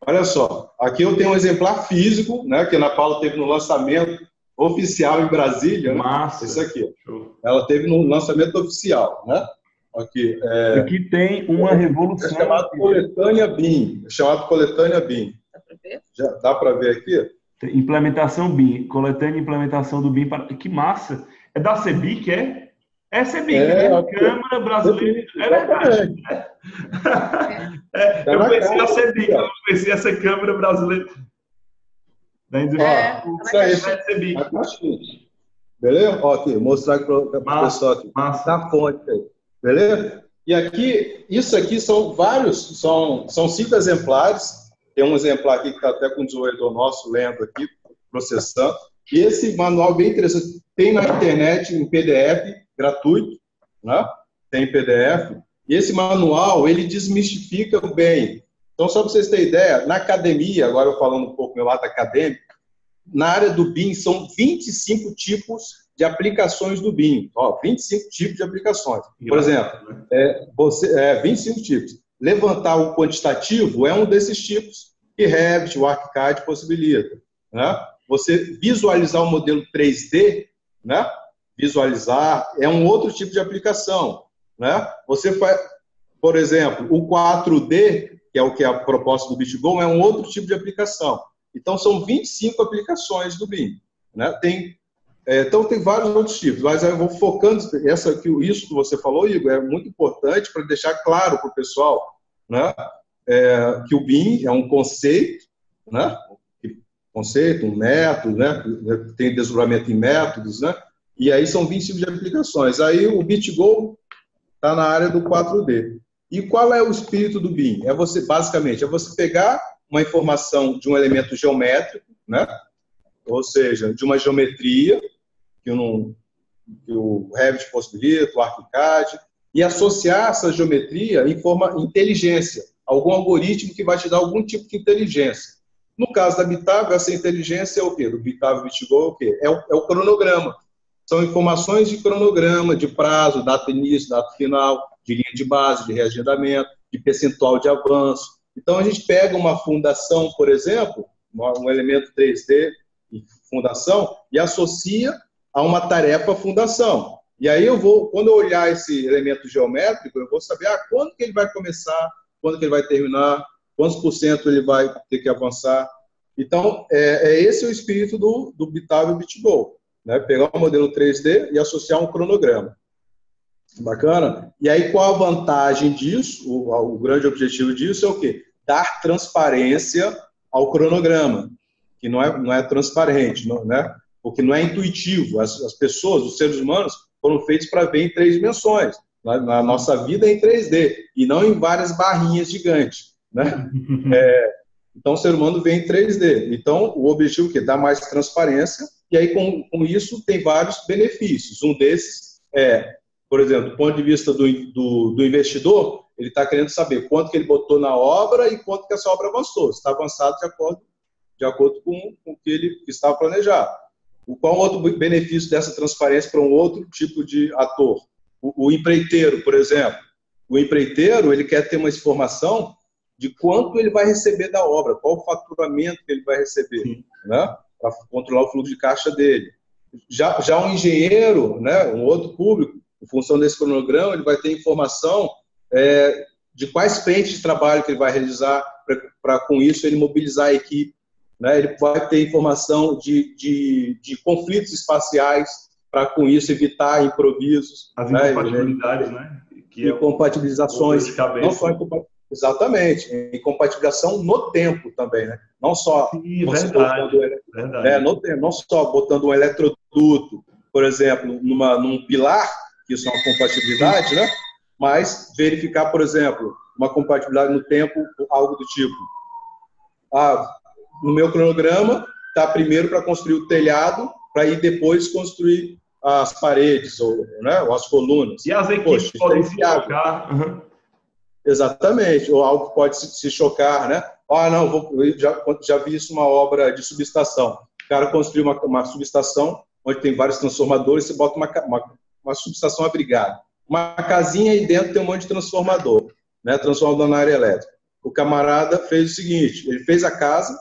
Olha só, aqui eu tenho um exemplar físico, né, que a Ana Paula teve no lançamento oficial em Brasília. Massa. Né? Isso aqui. Show. Ela teve no lançamento oficial, né? Aqui tem uma revolução. É chamado Coletânea BIM. Dá para ver? Já dá para ver aqui? Implementação BIM. Coletânea e implementação do BIM. Que massa. É da CEBIC, é? É CEBIC, né? Câmara Brasileira. É verdade. Eu conheci a CEBIC, eu não conheci essa Câmara Brasileira. da indústria. Isso aí. Beleza? Ó, aqui, mostrar aqui para o pessoal aqui. Na fonte aí. Beleza? E aqui, isso aqui são vários, são 5 exemplares. Tem um exemplar aqui que está até com o desenvolvedor nosso lendo aqui, processando. E esse manual bem interessante. Tem na internet em PDF, gratuito, né? Tem PDF. E esse manual, ele desmistifica bem. Então, só para vocês terem ideia, na academia, agora eu falando um pouco do meu lado acadêmico, na área do BIM são 25 tipos de aplicações do BIM. Ó, 25 tipos de aplicações. Por exemplo, 25 tipos. Levantar o quantitativo é um desses tipos que Revit, o ArchiCAD possibilita. Né? Você visualizar o modelo 3D, né? Visualizar é um outro tipo de aplicação. Né? Você faz, por exemplo, o 4D, que é o que é a proposta do BitGo, é um outro tipo de aplicação. Então, são 25 aplicações do BIM. Né? Então, tem vários outros tipos, mas eu vou focando, isso que você falou, Igor, é muito importante para deixar claro para o pessoal, né? Que o BIM é um conceito, né? Um método, né? Tem desdobramento em métodos, né? E aí são 25 de aplicações. Aí o BitGo está na área do 4D. E qual é o espírito do BIM? Basicamente, é você pegar uma informação de um elemento geométrico, né? Ou seja, de uma geometria, que o Revit possibilita, o ArchiCAD, e associar essa geometria em forma inteligência, algum algoritmo que vai te dar algum tipo de inteligência. No caso da Bitável, essa inteligência é o quê? Do Bitável BitGo é o quê? É o cronograma. São informações de cronograma, de prazo, data início, data final, de linha de base, de reagendamento, de percentual de avanço. Então, a gente pega uma fundação, por exemplo, um elemento 3D, fundação, e associa a uma tarefa fundação. E aí quando eu olhar esse elemento geométrico, eu vou saber quando que ele vai começar, quando que ele vai terminar, quantos por cento ele vai ter que avançar. Então, esse é o espírito do Bitável BitGo, né? Pegar um modelo 3D e associar um cronograma. Bacana? E aí, qual a vantagem disso? O grande objetivo disso é o quê? Dar transparência ao cronograma, que não é transparente, né? Porque não é intuitivo. As pessoas, os seres humanos, foram feitos para ver em 3 dimensões. Na nossa vida é em 3D, e não em várias barrinhas gigantes. Né? Então, o ser humano vê em 3D. Então, o objetivo é o quê? Dar mais transparência, e aí, com isso, tem vários benefícios. Um desses por exemplo, do ponto de vista do investidor, ele está querendo saber quanto que ele botou na obra e quanto que essa obra avançou. Se está avançado de acordo com o que ele estava planejado. Qual outro benefício dessa transparência para um outro tipo de ator? O empreiteiro, por exemplo. O empreiteiro, ele quer ter uma informação de quanto ele vai receber da obra, qual o faturamento que ele vai receber, né? Para controlar o fluxo de caixa dele. Já um engenheiro, né, um outro público, em função desse cronograma, ele vai ter informação de quais frentes de trabalho que ele vai realizar para com isso, ele mobilizar a equipe. Né? Ele vai ter informação de conflitos espaciais para, com isso, evitar improvisos. As incompatibilidades, né? Incompatibilizações. Não só exatamente. Incompatibilização no tempo também, né? Não só verdade. No tempo, não só botando um eletroduto, por exemplo, num pilar, que isso é uma compatibilidade, né? Mas verificar, por exemplo, uma compatibilidade no tempo, algo do tipo. No meu cronograma, está primeiro para construir o telhado, para ir depois construir as paredes, ou as colunas. E as equipes podem se chocar. Exatamente, ou algo pode se chocar, né? Já vi isso numa obra de subestação. O cara construiu uma subestação, onde tem vários transformadores, você bota uma subestação abrigada. Uma casinha aí dentro tem um monte de transformador, né? Transformador na área elétrica. O camarada fez o seguinte, ele fez a casa,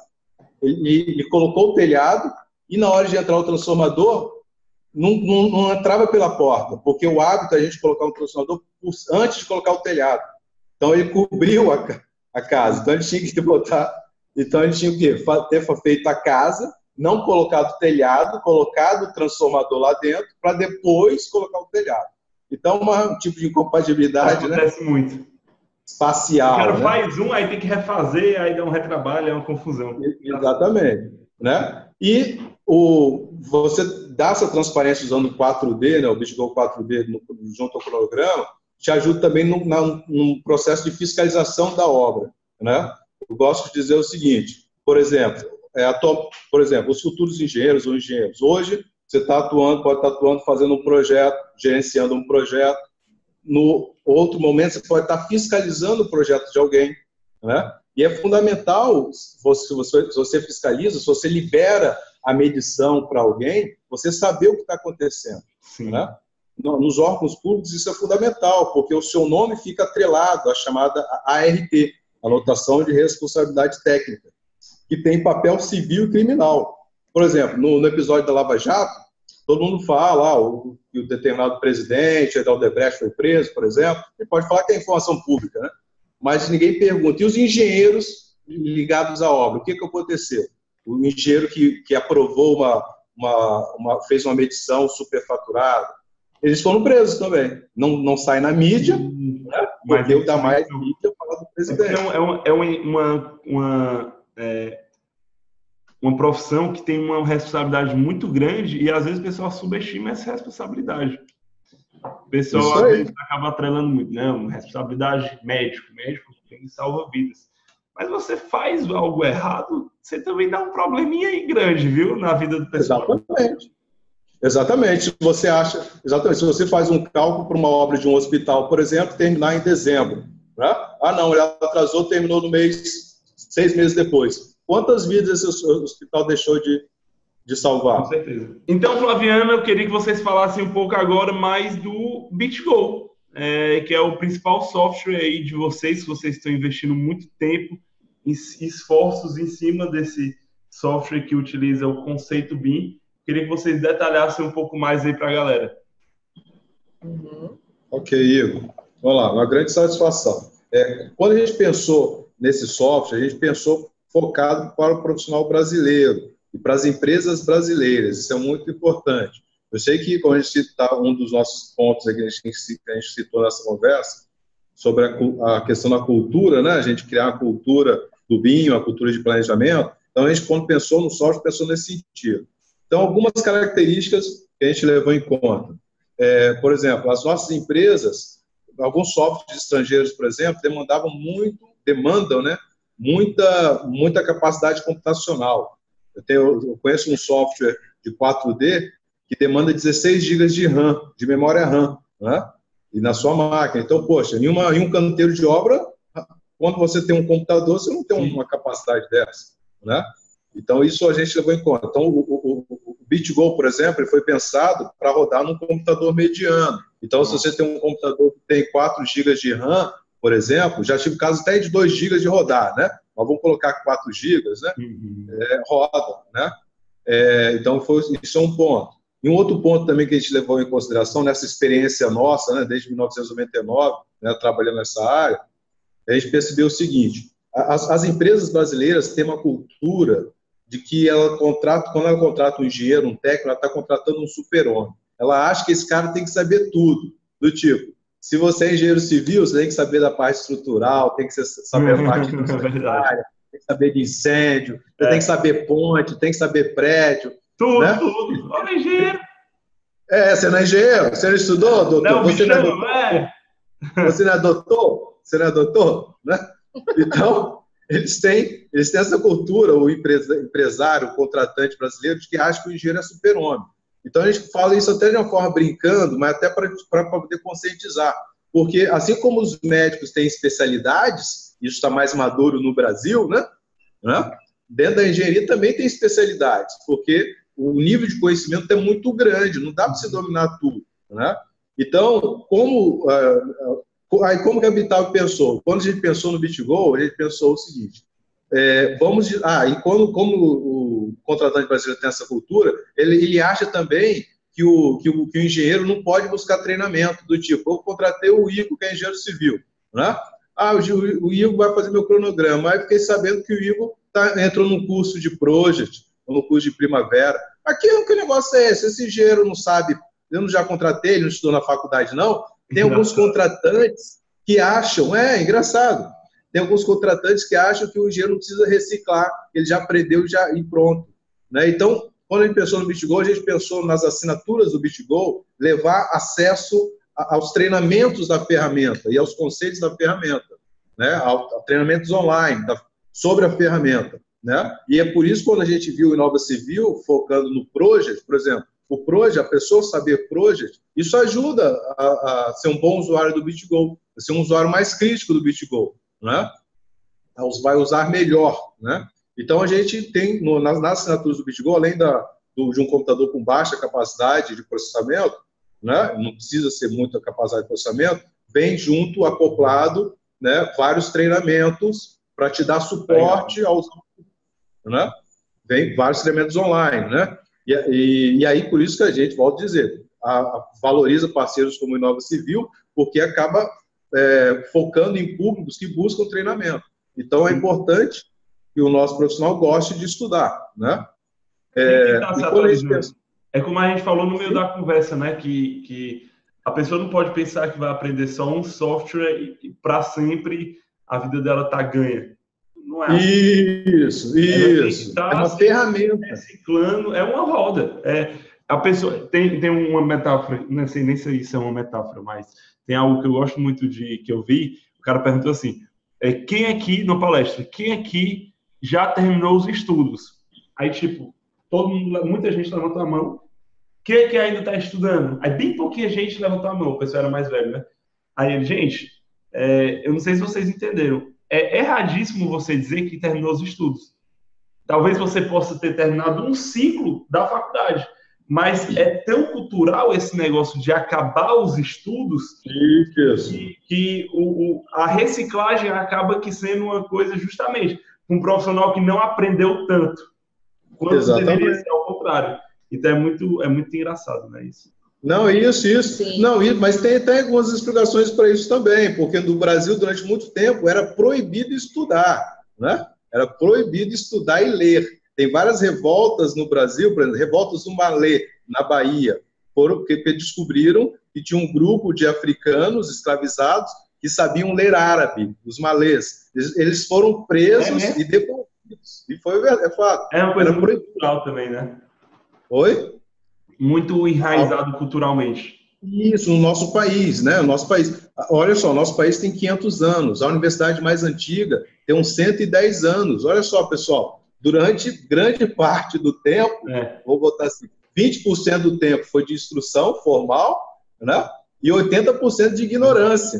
ele colocou o telhado, e na hora de entrar o transformador, não entrava pela porta, porque o hábito é a gente colocar um transformador antes de colocar o telhado. Então, ele cobriu a casa. Então, ele tinha que botar... Então, ele tinha que ter feito a casa, não colocado o telhado, colocado o transformador lá dentro, para depois colocar o telhado. Então, um tipo de incompatibilidade, acontece muito. Espacial. O cara faz aí tem que refazer, aí dá um retrabalho, é uma confusão. Exatamente. né? E você dá essa transparência usando o 4D, né, o BitGo 4D junto ao cronograma, te ajuda também no processo de fiscalização da obra, né? Eu gosto de dizer o seguinte, por exemplo, os futuros engenheiros ou engenheiros, hoje você pode estar atuando, fazendo um projeto, gerenciando um projeto, no outro momento você pode estar fiscalizando o projeto de alguém, né? E é fundamental, se você fiscaliza, se você libera a medição para alguém, você saber o que está acontecendo. Né? Nos órgãos públicos isso é fundamental, porque o seu nome fica atrelado à chamada ART, Anotação de Responsabilidade Técnica, que tem papel civil e criminal. Por exemplo, no episódio da Lava Jato, todo mundo fala que o determinado presidente da Odebrecht foi preso, por exemplo, ele pode falar que é informação pública, né? Mas ninguém pergunta. E os engenheiros ligados à obra, o que aconteceu? O engenheiro que aprovou fez uma medição superfaturada, eles foram presos também. Não sai na mídia, né? Porque dá mais mídia falar do presidente. Uma profissão que tem uma responsabilidade muito grande e às vezes o pessoal subestima essa responsabilidade. O pessoal às vezes acaba atrelando muito, né? Uma responsabilidade médico que salva vidas. Mas você faz algo errado, você também dá um probleminha aí grande, viu? Na vida do pessoal. Exatamente. Se você faz um cálculo para uma obra de um hospital, por exemplo, terminar em dezembro, né? Não, ele atrasou, terminou no mês, 6 meses depois. Quantas vidas esse hospital deixou de salvar? Com certeza. Então, Flaviana, eu queria que vocês falassem um pouco agora mais do BitGo, que é o principal software aí de vocês, que vocês estão investindo muito tempo e esforços em cima desse software que utiliza o conceito BIM. Queria que vocês detalhassem um pouco mais aí para a galera. Ok, Igor. Vamos lá, uma grande satisfação. Quando a gente pensou nesse software, a gente pensou focado para o profissional brasileiro e para as empresas brasileiras. Isso é muito importante. Eu sei que, quando a gente citar um dos nossos pontos aqui, a gente citou nessa conversa, sobre a questão da cultura, né? A gente criar a cultura do BIM, a cultura de planejamento. Então, a gente, quando pensou no software, pensou nesse sentido. Então, algumas características que a gente levou em conta. Por exemplo, as nossas empresas, alguns softwares estrangeiros, por exemplo, demandam, né? Muita capacidade computacional. Eu conheço um software de 4D que demanda 16 GB de RAM, de memória RAM, né? E na sua máquina. Então, poxa, em um canteiro de obra, quando você tem um computador, você não tem uma capacidade dessa, né? Então, isso a gente levou em conta. Então, o BitGo, por exemplo, ele foi pensado para rodar num computador mediano. Então, se você tem um computador que tem 4 GB de RAM, por exemplo, já tive casos até de 2 GB de rodar, né? Mas vamos colocar 4 GB, né? Roda, né? Então, isso é um ponto. E um outro ponto também que a gente levou em consideração nessa experiência nossa, né, desde 1999, né, trabalhando nessa área, a gente percebeu o seguinte: as empresas brasileiras têm uma cultura de que quando ela contrata um engenheiro, um técnico, ela está contratando um super-homem. Ela acha que esse cara tem que saber tudo, do tipo, se você é engenheiro civil, você tem que saber da parte estrutural, tem que saber a parte sanitária, tem que saber de incêndio, você tem que saber ponte, tem que saber prédio. Tudo, né? tudo. Olha, engenheiro. Você não é engenheiro? Você não estudou, doutor? Não, você não é doutor? Você não é doutor? Você não é doutor? Né? Então, eles têm essa cultura, o empresário, o contratante brasileiro, de que acha que o engenheiro é super-homem. Então, a gente fala isso até de uma forma brincando, mas até para poder conscientizar. Porque, assim como os médicos têm especialidades, isso está mais maduro no Brasil, né? Dentro da engenharia também tem especialidades, porque o nível de conhecimento é muito grande, não dá para você dominar tudo, né? Então, como que a Vital pensou? Quando a gente pensou no BitGo, a gente pensou o seguinte: como o contratante brasileiro tem essa cultura, ele acha também que o engenheiro não pode buscar treinamento do tipo, eu contratei o Igor, que é engenheiro civil, né? O Igor vai fazer meu cronograma. Aí fiquei sabendo que o Igor entrou num curso de Project, ou no curso de Primavera. Que negócio é esse? Esse engenheiro não sabe, eu não já contratei, ele não estudou na faculdade, não. Tem alguns contratantes que acham, engraçado, tem alguns contratantes que acham que o engenheiro não precisa reciclar, ele já aprendeu e pronto. né? Então, quando a gente pensou no BitGo, a gente pensou nas assinaturas do BitGo, levar acesso aos treinamentos da ferramenta e aos conceitos da ferramenta, né? A treinamentos online sobre a ferramenta, né? E é por isso que quando a gente viu o Inova Civil focando no Project, por exemplo, o Project, a pessoa saber Project, isso ajuda a ser um bom usuário do BitGo, a ser um usuário mais crítico do BitGo, né? Vai usar melhor, né? Então, a gente tem, nas assinaturas do BitGo, além de um computador com baixa capacidade de processamento, né? Não precisa ser muita capacidade de processamento, vem junto, acoplado, né? Vários treinamentos para te dar suporte aos... Né? Vem vários treinamentos online, né? E aí, por isso que a gente, volto a dizer, valoriza parceiros como o Inova Civil, porque acaba focando em públicos que buscam treinamento. Então, é importante que o nosso profissional goste de estudar, né? É como a gente falou no meio da conversa, né? Que a pessoa não pode pensar que vai aprender só um software e para sempre a vida dela tá ganha. Não é isso. É uma ferramenta. Reciclando, é uma roda. A pessoa tem uma metáfora, não sei nem se isso é uma metáfora, mas tem algo que eu gosto muito que eu vi. O cara perguntou assim: quem aqui, na palestra, quem aqui já terminou os estudos? Aí, tipo, muita gente levantou a mão. Quem que ainda está estudando? Aí, bem pouquinha gente levantou a mão, o pessoal era mais velho, né? Aí ele, gente, eu não sei se vocês entenderam. É erradíssimo você dizer que terminou os estudos. Talvez você possa ter terminado um ciclo da faculdade, mas é tão cultural esse negócio de acabar os estudos que a reciclagem acaba que sendo uma coisa justamente um profissional que não aprendeu tanto, quanto deveria ser ao contrário. Então é muito engraçado, né, isso. Não, isso. Sim. Não, mas tem algumas explicações para isso também, porque no Brasil, durante muito tempo, era proibido estudar, né? Era proibido estudar e ler. Tem várias revoltas no Brasil, por exemplo, revoltas do Malê, na Bahia, porque descobriram que tinha um grupo de africanos escravizados que sabiam ler árabe, os malês. Eles foram presos e devolvidos. E é fato. É uma coisa muito cultural também, né? Oi? Muito enraizado culturalmente. Isso, no nosso país, né? O nosso país. Olha só, o nosso país tem 500 anos. A universidade mais antiga tem uns 110 anos. Olha só, pessoal, durante grande parte do tempo, vou botar assim, 20% do tempo foi de instrução formal, né? E 80% de ignorância.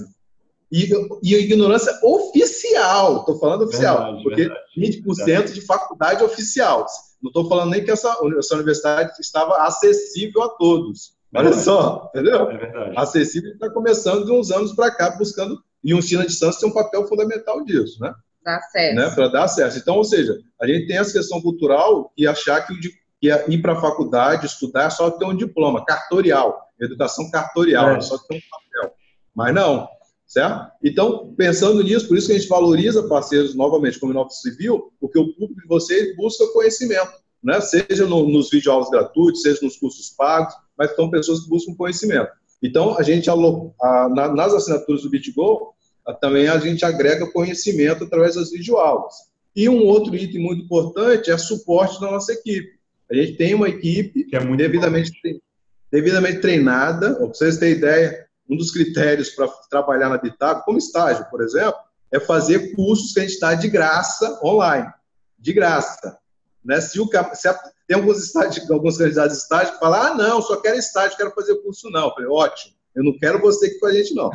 E ignorância oficial, estou falando oficial, porque 20% de faculdade oficial. Não estou falando nem que essa universidade estava acessível a todos. Olha só, entendeu? É verdade. Acessível está começando de uns anos para cá, buscando, e o ensino à distância tem um papel fundamental disso, né? Dá acesso. Né? Para dar acesso. Então, ou seja, a gente tem essa questão cultural e achar que ir para a faculdade, estudar, é só ter um diploma, cartorial, educação cartorial, só ter um papel. Mas não, certo? Então, pensando nisso, por isso que a gente valoriza parceiros, novamente, como Inova Civil, porque o público de vocês busca conhecimento, né? Seja nos videoaulas gratuitos, seja nos cursos pagos, mas são pessoas que buscam conhecimento. Então, a gente, nas assinaturas do BitGo, também a gente agrega conhecimento através das videoaulas. E um outro item muito importante é suporte da nossa equipe. A gente tem uma equipe que é muito devidamente treinada. Para vocês terem ideia, um dos critérios para trabalhar na Bitago, como estágio, por exemplo, é fazer cursos que a gente está de graça online. De graça. Né? Tem alguns candidatos de estágio que falam, não, só quero estágio, quero fazer curso não. Eu falei, ótimo, eu não quero você aqui com a gente não.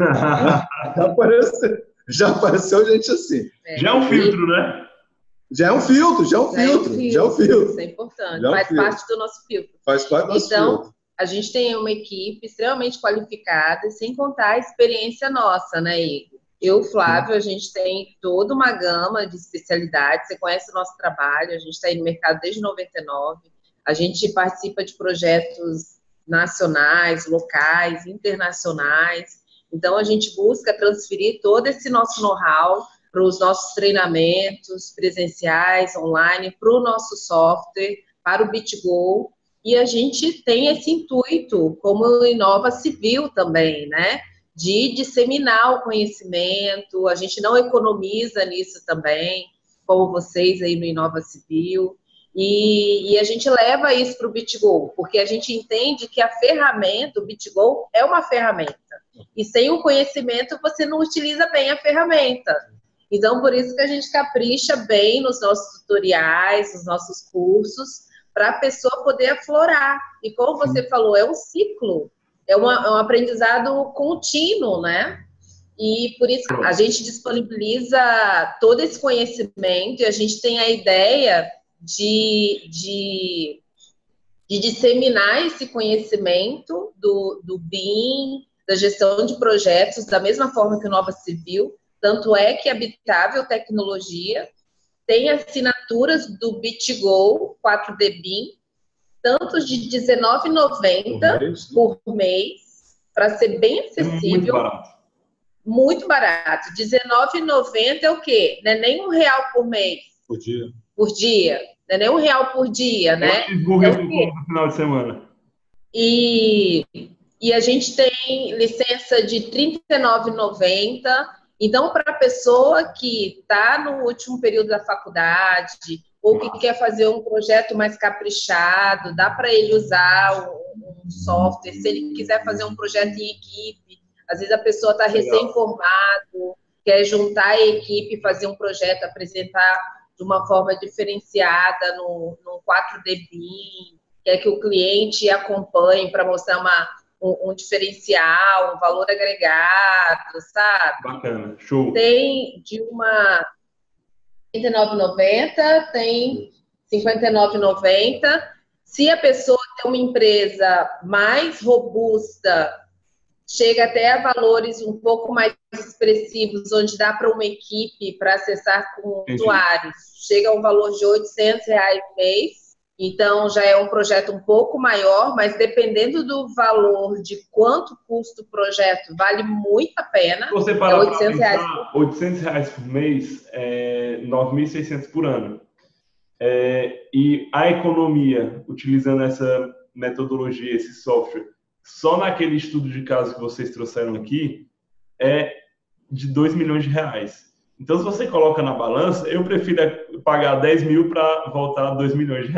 Já apareceu gente assim. Já é um filtro, né? Já é um filtro. Isso é importante, faz parte do nosso filtro. Faz parte do nosso filtro. A gente tem uma equipe extremamente qualificada, sem contar a experiência nossa, né, Igor? Eu, Flávio, a gente tem toda uma gama de especialidades. Você conhece o nosso trabalho, a gente está aí no mercado desde 99. A gente participa de projetos nacionais, locais, internacionais. Então, a gente busca transferir todo esse nosso know-how para os nossos treinamentos presenciais, online, para o nosso software, para o BitGo. E a gente tem esse intuito, como Inova Civil também, né? De disseminar o conhecimento. A gente não economiza nisso também, como vocês aí no Inova Civil. E a gente leva isso para o BitGo, porque a gente entende que a ferramenta, o BitGo, é uma ferramenta. E sem o conhecimento, você não utiliza bem a ferramenta. Então, por isso que a gente capricha bem nos nossos tutoriais, nos nossos cursos, para a pessoa poder aflorar. E como você falou, é um ciclo, é um aprendizado contínuo, né? E por isso a gente disponibiliza todo esse conhecimento e a gente tem a ideia de disseminar esse conhecimento do BIM, da gestão de projetos, da mesma forma que o Nova Civil. Tanto é que a Habitável Tecnologia tem assinaturas do BitGo 4D BIM, tanto de R$19,90 por mês, para ser bem acessível. Muito barato. R$19,90 é o quê? Não é nem R$1 por mês. Por dia. Por dia. Não é nem R$1 por dia, né? É no final de semana. E a gente tem licença de R$39,90. Então, para a pessoa que está no último período da faculdade ou que quer fazer um projeto mais caprichado, dá para ele usar um software. Se ele quiser fazer um projeto em equipe, às vezes a pessoa está recém-formado, quer juntar a equipe, fazer um projeto, apresentar de uma forma diferenciada no 4D BIM, quer que o cliente acompanhe para mostrar um diferencial, um valor agregado, sabe? Bacana, show. Tem de uma R$39,90, tem R$59,90. Se a pessoa tem uma empresa mais robusta, chega até a valores um pouco mais expressivos, onde dá para uma equipe para acessar com usuários. Chega a um valor de R$800 mês. Então, já é um projeto um pouco maior, mas dependendo do valor de quanto custa o projeto, vale muito a pena. Se você parar para pensar, R$800 por mês é R$9.600 por ano. E a economia, utilizando essa metodologia, esse software, só naquele estudo de caso que vocês trouxeram aqui, é de R$2 milhões. Então, se você coloca na balança, eu prefiro pagar 10 mil para voltar a R$2 milhões.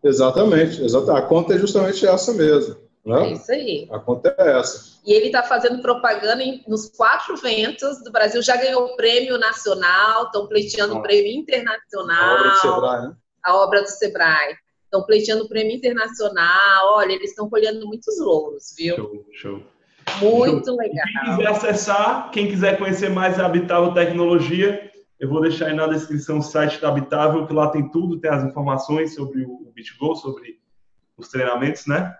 Exatamente. A conta é justamente essa mesmo. Né? É isso aí. A conta é essa. E ele está fazendo propaganda nos 4 ventos do Brasil. Já ganhou prêmio nacional, estão pleiteando prêmio internacional. A obra do Sebrae, né? A obra do Sebrae. Estão pleiteando prêmio internacional. Olha, eles estão colhendo muitos louros, viu? Show. Muito legal. Quem quiser acessar, quem quiser conhecer mais a Habitável Tecnologia, eu vou deixar aí na descrição o site da Habitável, que lá tem tudo, tem as informações sobre o BitGo, sobre os treinamentos, né?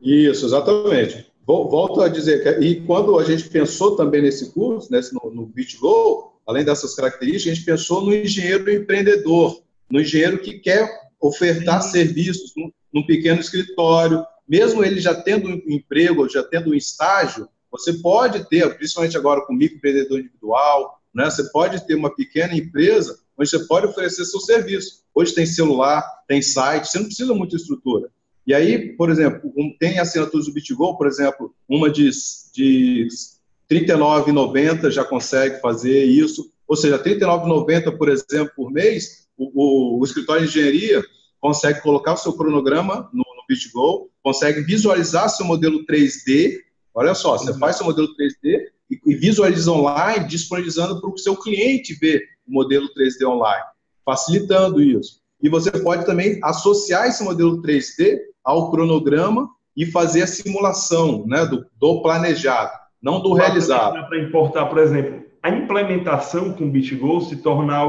Isso, exatamente. Volto a dizer, e quando a gente pensou também nesse curso, no BitGo, além dessas características, a gente pensou no engenheiro empreendedor, no engenheiro que quer ofertar serviços num pequeno escritório, mesmo ele já tendo um emprego, já tendo um estágio, você pode ter, principalmente agora com microempreendedor individual, né, você pode ter uma pequena empresa onde você pode oferecer seu serviço. Hoje tem celular, tem site, você não precisa muita estrutura. E aí, por exemplo, tem assinaturas do BitGo, por exemplo, uma de R$39,90 já consegue fazer isso, ou seja, R$39,90, por exemplo, por mês, o escritório de engenharia consegue colocar o seu cronograma no BitGo, consegue visualizar seu modelo 3D, olha só, você faz seu modelo 3D e visualiza online, disponibilizando para o seu cliente ver o modelo 3D online, facilitando isso. E você pode também associar esse modelo 3D ao cronograma e fazer a simulação, né, do planejado, não do realizado. Dá para importar, por exemplo, a implementação com o BitGo se torna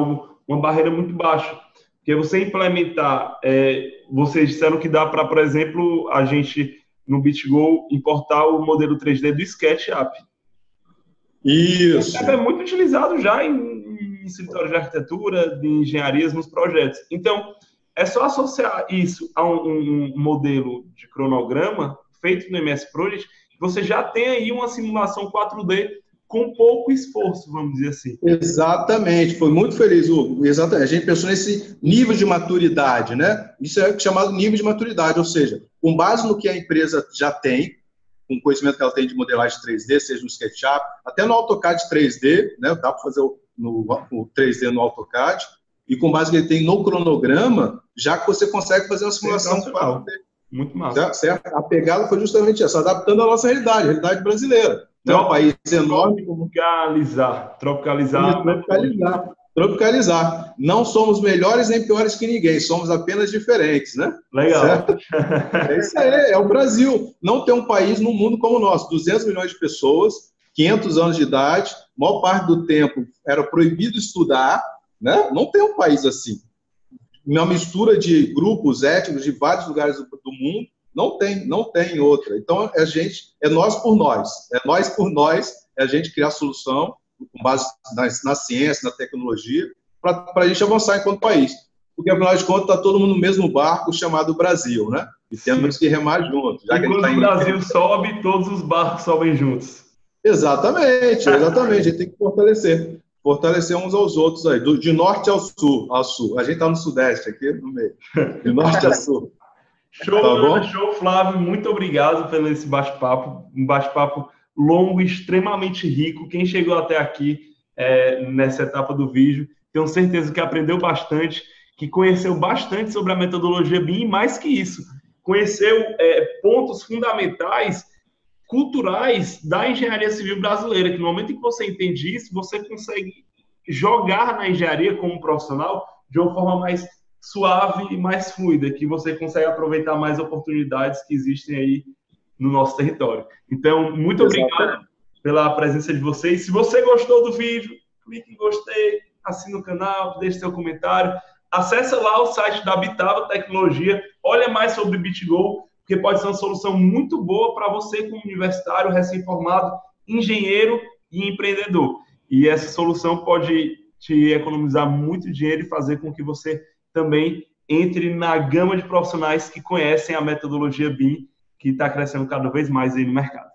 uma barreira muito baixa. Porque você implementar, vocês disseram que dá para, por exemplo, a gente no BitGo importar o modelo 3D do SketchUp. Isso. É muito utilizado já em escritórios de arquitetura, de engenharias, nos projetos. Então, é só associar isso a um modelo de cronograma feito no MS Project, que você já tem aí uma simulação 4D com pouco esforço, vamos dizer assim. Exatamente, foi muito feliz, Hugo. Exatamente. A gente pensou nesse nível de maturidade, né? Isso é chamado nível de maturidade, ou seja, com base no que a empresa já tem, com o conhecimento que ela tem de modelagem 3D, seja no SketchUp, até no AutoCAD 3D, né? Dá para fazer o 3D no AutoCAD, e com base que ele tem no cronograma, já que você consegue fazer uma simulação. Muito massa. Certo? A pegada foi justamente essa, adaptando a nossa realidade, a realidade brasileira. Não é um país enorme. Tropicalizar. Não somos melhores nem piores que ninguém, somos apenas diferentes, né? Legal. Certo? É isso aí, é o Brasil. Não tem um país no mundo como o nosso, 200 milhões de pessoas, 500 anos de idade, maior parte do tempo era proibido estudar, né? Não tem um país assim. Uma mistura de grupos étnicos de vários lugares do mundo, não tem outra. Então, é nós por nós, é a gente criar solução com base na ciência, na tecnologia, para a gente avançar enquanto país. Porque, afinal de contas, está todo mundo no mesmo barco chamado Brasil, né? E temos que remar juntos. Já que quando o Brasil sobe, todos os barcos sobem juntos. Exatamente. A gente tem que fortalecer uns aos outros aí, de norte ao sul. A gente está no sudeste aqui, no meio. De norte a sul. Show, tá bom? Show, Flávio. Muito obrigado pelo esse bate-papo. Um bate-papo longo, extremamente rico. Quem chegou até aqui nessa etapa do vídeo, tenho certeza que aprendeu bastante, que conheceu bastante sobre a metodologia BIM e, mais que isso, conheceu pontos fundamentais culturais da engenharia civil brasileira, que no momento em que você entende isso, você consegue jogar na engenharia como profissional de uma forma mais suave e mais fluida, que você consegue aproveitar mais oportunidades que existem aí no nosso território. Então, muito obrigado pela presença de vocês. Se você gostou do vídeo, clique em gostei, assine o canal, deixe seu comentário, acessa lá o site da Bitava Tecnologia, olha mais sobre BitGo, porque pode ser uma solução muito boa para você como universitário, recém-formado, engenheiro e empreendedor. E essa solução pode te economizar muito dinheiro e fazer com que você também entre na gama de profissionais que conhecem a metodologia BIM, que está crescendo cada vez mais aí no mercado.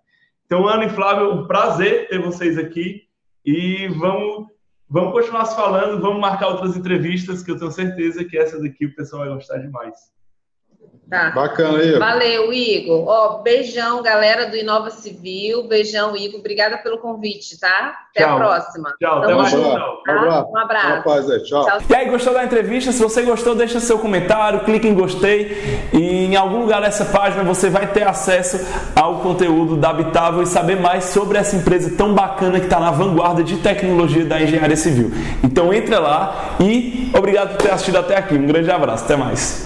Então, Ana e Flávio, um prazer ter vocês aqui e vamos continuar se falando, vamos marcar outras entrevistas, que eu tenho certeza que essa daqui o pessoal vai gostar demais. Tá. Bacana, Igor. Valeu, Igor. Beijão, galera do Inova Civil. Beijão, Igor. Obrigada pelo convite, tá? Até a próxima. Tchau, até mais. Tá? Um abraço. Tchau. E aí, gostou da entrevista? Se você gostou, deixa seu comentário, clique em gostei e em algum lugar dessa página você vai ter acesso ao conteúdo da Bitava e saber mais sobre essa empresa tão bacana que está na vanguarda de tecnologia da engenharia civil. Então, entra lá e obrigado por ter assistido até aqui. Um grande abraço. Até mais.